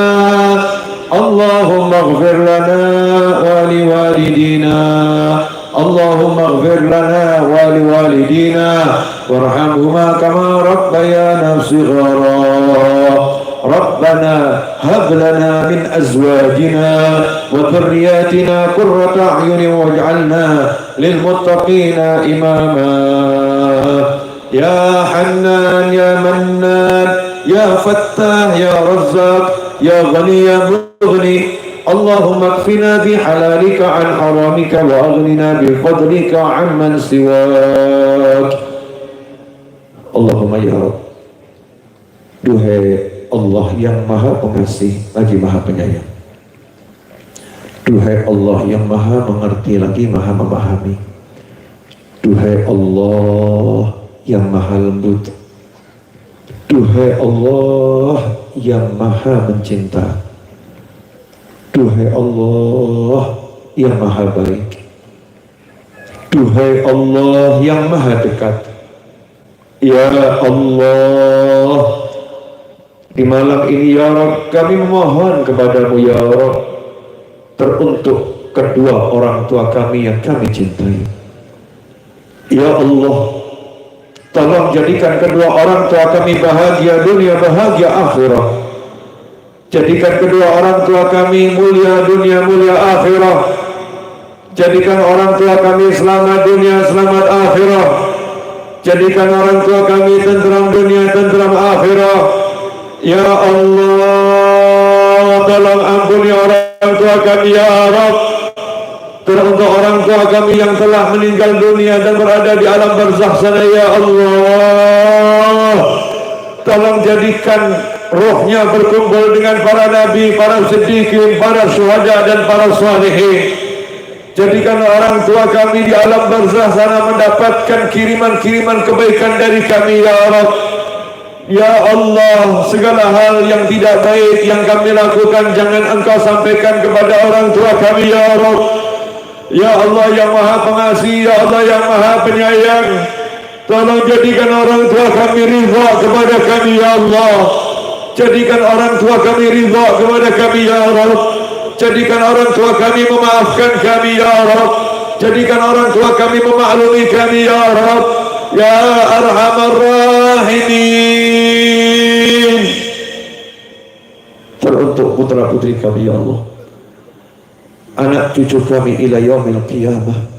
اللهم اغفر لنا ولوالدينا. اللهم اغفر لنا ولوالدينا وارحمهما كما ربيانا صغارا. ربنا هب لنا من أزواجنا وذرياتنا قرة أعين واجعلنا للمتقين إماما. يا حنان يا منان يا فتاح يا رزاق يا غني يا مغني. اللهم اكفنا بحلالك عن حرامك وأغننا بفضلك عمن سواك. Allahumma ya Rabb. Duhai Allah yang maha pengasih lagi maha penyayang. Duhai Allah yang maha mengerti lagi maha memahami. Duhai Allah yang maha lembut. Duhai Allah yang maha mencinta. Duhai Allah yang maha baik. Duhai Allah yang maha dekat. Ya Allah, di malam ini ya Rabb, kami memohon kepadamu ya Rabb, teruntuk kedua orang tua kami yang kami cintai. Ya Allah, tolong jadikan kedua orang tua kami bahagia dunia, bahagia akhirat. Jadikan kedua orang tua kami mulia dunia, mulia akhirat. Jadikan orang tua kami selamat dunia, selamat akhirat. Jadikan orang tua kami tentram dunia, tentram akhirat. Ya Allah, tolong ampuni orang tua kami ya Rabb. Teruntuk orang tua kami yang telah meninggal dunia dan berada di alam barzakh sana ya Allah. Tolong jadikan rohnya berkumpul dengan para nabi, para siddiqin, para syuhada dan para salihin. Jadikan orang tua kami di alam barzakh sana mendapatkan kiriman-kiriman kebaikan dari kami ya Rabb. Ya Allah, segala hal yang tidak baik yang kami lakukan jangan Engkau sampaikan kepada orang tua kami ya Rabb. Ya Allah yang maha pengasih, ya Allah yang maha penyayang, tolong jadikan orang tua kami ridha kepada kami ya Allah. Jadikan orang tua kami ridha kepada kami ya Rabb. Jadikan orang tua kami memaafkan kami ya Rabb. Jadikan orang tua kami memaklumi kami ya Rabb. Ya Arhamar Rahimin. Teruntuk putra putri kami ya Allah, anak cucu kami ila yaumil qiyamah,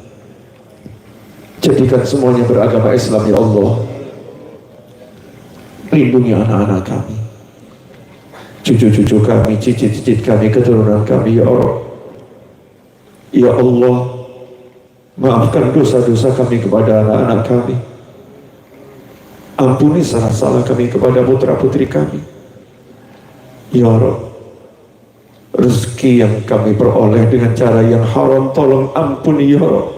jadikan semuanya beragama Islam ya Allah. Lindungi anak-anak kami, cucu-cucu kami, cicit-cicit kami, keturunan kami ya Allah. Ya Allah, maafkan dosa-dosa kami kepada anak-anak kami. Ampuni salah-salah kami kepada putra-putri kami. Ya Rabb, rezeki yang kami peroleh dengan cara yang haram tolong ampuni ya Rabb.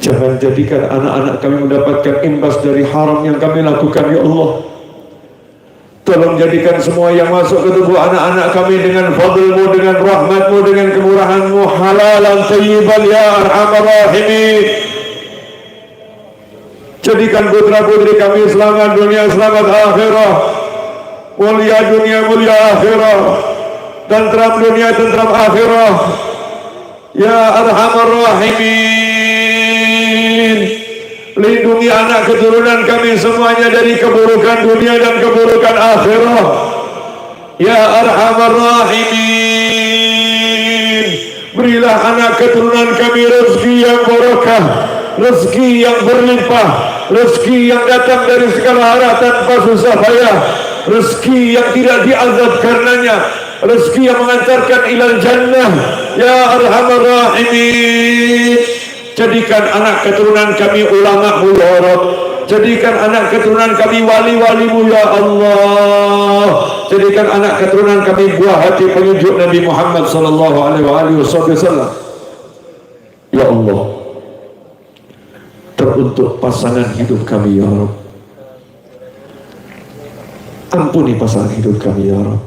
Jangan jadikan anak-anak kami mendapatkan imbas dari haram yang kami lakukan ya Allah. Tolong jadikan semua yang masuk ke tubuh anak-anak kami dengan fadl-Mu, dengan rahmat-Mu, dengan kemurahan-Mu halalan thayyiban ya Arhamar Rahimin. Jadikan putra-putri kami selamat dunia, selamat akhirat. Mulia dunia, mulia akhirat. tentram dunia, tentram akhirah. Ya Arhamar Rahimin, lindungi anak keturunan kami semuanya dari keburukan dunia dan keburukan akhirah. Ya Arhamar Rahimin, berilah anak keturunan kami rezeki yang barokah, rezeki yang berlimpah, rezeki yang datang dari segala arah tanpa susah payah, rezeki yang tidak diazab karenanya, rezeki yang mengantarkan ilal jannah. Ya Arhamar Rahimin, jadikan anak keturunan kami ulama-Mu ya Rabb, jadikan anak keturunan kami wali-wali-Mu ya Allah, jadikan anak keturunan kami buah hati penunjuk Nabi Muhammad sallallahu alaihi wasallam. Ya Allah, teruntuk pasangan hidup kami ya Rabb, ampuni pasangan hidup kami ya Rabb,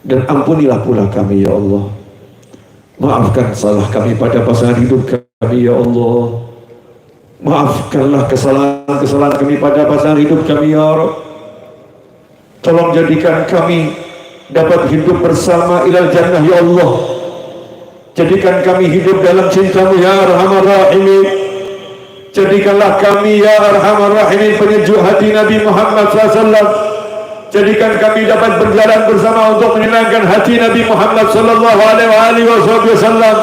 dan ampunilah pula kami ya Allah. Maafkan salah kami pada pasangan hidup kami ya Allah. Maafkanlah kesalahan-kesalahan kami pada pasangan hidup kami ya Rabb. Tolong jadikan kami dapat hidup bersama ilal jannah ya Allah. Jadikan kami hidup dalam cinta-Mu ya Arhamar Rahimin. Jadikanlah kami ya Arhamar Rahimin penyejuk hati Nabi Muhammad SAW. Jadikan kami dapat berjalan bersama untuk menyenangkan hati Nabi Muhammad sallallahu alaihi wasallam.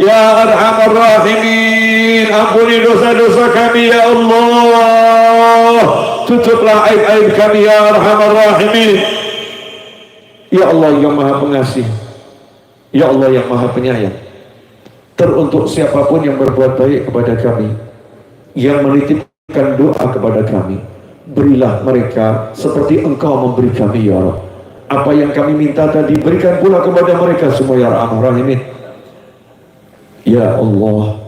Ya Arhamar Rahimin, ampuni dosa-dosa kami ya Allah. Tutuplah aib-aib kami ya Arhamar Rahimin. Ya Allah yang Maha Pengasih, ya Allah yang Maha Penyayang, teruntuk siapapun yang berbuat baik kepada kami, yang menitipkan doa kepada kami, berilah mereka seperti Engkau memberi kami ya Rabb. Apa yang kami minta tadi, berikan pula kepada mereka semua ya Arhamar Rahimin. Ya Allah,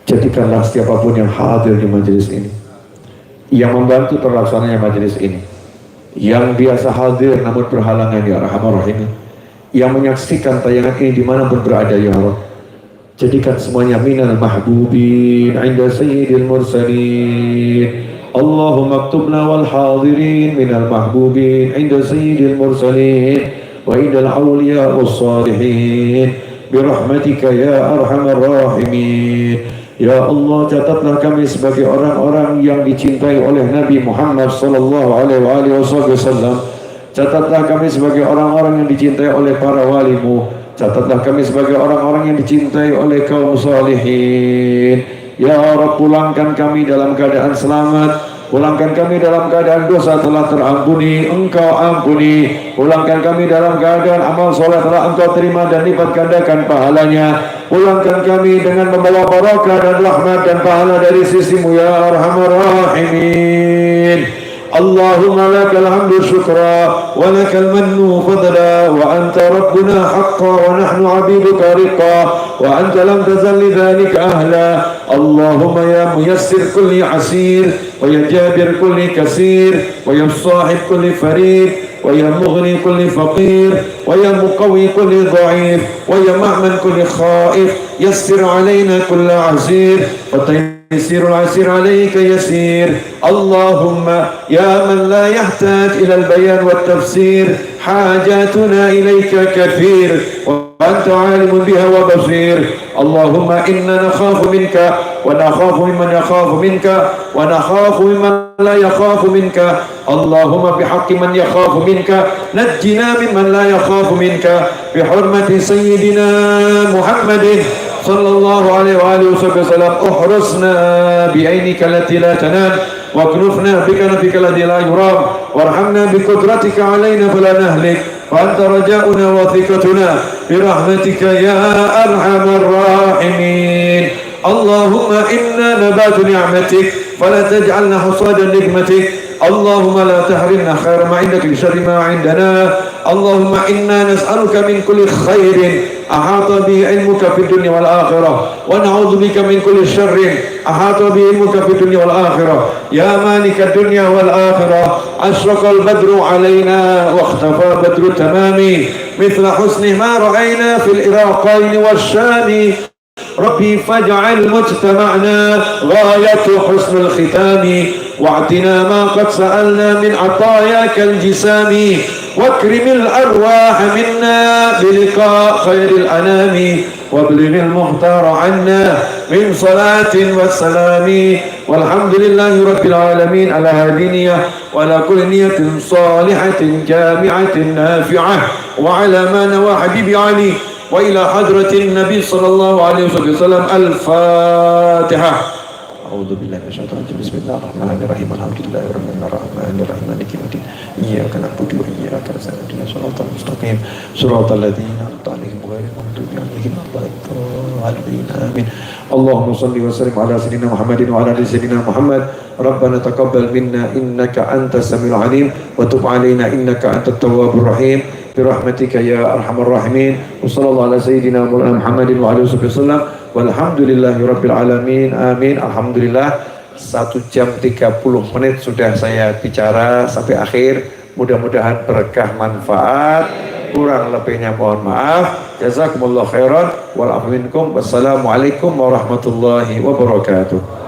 jadikanlah siapapun yang hadir di majelis ini, yang membantu terlaksananya majelis ini, yang biasa hadir namun berhalangan ya Arhamar Rahimin, yang menyaksikan tayangan ini dimanapun berada ya Rabb, jadikan semuanya minal mahbubin inda sayyidil mursalin. Allahumma aktubna wal hadirin minal mahbubin inda sayyidil mursalin wa indal awliya was salihin birahmatika ya Arhamar Rahimin. Ya Allah, catatlah kami sebagai orang-orang yang dicintai oleh Nabi Muhammad sallallahu alaihi wasallam. Catatlah kami sebagai orang-orang yang dicintai oleh para wali-Mu. Catatlah kami sebagai orang-orang yang dicintai oleh kaum salihin. Ya Rabb, pulangkan kami dalam keadaan selamat, pulangkan kami dalam keadaan dosa telah terampuni, Engkau ampuni. Pulangkan kami dalam keadaan amal soleh telah Engkau terima dan lipat gandakan pahalanya. Pulangkan kami dengan membawa barakah dan rahmat dan pahala dari sisi-Mu ya Arhamar Rahimin. Allahumma lakal hamdu syukra wa lakal mannu fadla wa anta rabbuna haqqa wa nahnu abiduka riqa wa anta lam tazal lidhalika ahla. Allahumma ya muyassir kulli asir wa ya jabir kulli kasir wa ya sahib kulli farid wa ya mughni kulli faqir wa ya muqawi kulli dha'if wa ya ma'man kulli khaif. Yassir alayna kulla asir wa يسير العسير عليك يسير. اللهم يا من لا يحتاج إلى البيان والتفسير حاجاتنا إليك كثير وأنت عالم بها وبصير. اللهم إنا نخاف منك ونخاف ممن يخاف منك ونخاف ممن لا يخاف منك. اللهم بحق من يخاف منك نجنا ممن لا يخاف منك بحرمة سيدنا محمد صلى الله عليه وآله وسلم. احرسنا بعينك التي لا تنام واكنفنا بكنفك الذي لا يرام وارحمنا بقدرتك علينا فلا نهلك فأنت رجاؤنا وثقتنا برحمتك يا أرحم الراحمين. اللهم إنا نبات نعمتك فلا تجعلنا حصاد نقمتك. اللهم لا تحرمنا خير ما عندك بشر ما عندنا. اللهم إنا نسألك من كل خير أحاط به علمك في الدنيا والآخرة ونعوذ بك من كل شر أحاط به علمك في الدنيا والآخرة. يا مالك الدنيا والآخرة أشرق البدر علينا واختفى بدر التمام مثل حسن ما رأينا في العراقين والشام. ربي فاجعل مجتمعنا غاية حسن الختام واعطنا ما قد سألنا من عطاياك الجسام واكرم الأرواح منا بلقاء خير الأنام وابلغ المختار عنا من صلاة والسلام والحمد لله رب العالمين على هذه النية وعلى كل نية صالحة جامعة نافعة وعلى ما نوى حبيبي علي وإلى حضرة النبي صلى الله عليه وسلم. الفاتحة. أعوذ بالله من الشيطان الرجيم. بسم الله الرحمن الرحيم. الحمد لله رب العالمين الرحمن مالك يوم الدين إياك نعبد وإياك نستعين صراط المستقيم صراط الذين أنعمت عليهم غير المغضوب عليهم ولا الضالين آمين. اللهم صل وسلم على سيدنا محمد وعلى آل سيدنا محمد. ربنا تقبل منا إنك أنت السميع العليم وتب علينا إنك أنت التواب الرحيم برحمتك يا أرحم الراحمين. وصلى الله على سيدنا مولانا محمد وعلى آله وسلم. Walhamdulillahi Rabbil Alamin. Amin. Alhamdulillah 1 jam 30 menit sudah saya bicara sampai akhir. Mudah-mudahan berkah manfaat. Kurang lebihnya mohon maaf. Jazakumullah khairan. Wal afu minkum. Wassalamualaikum warahmatullahi wabarakatuh.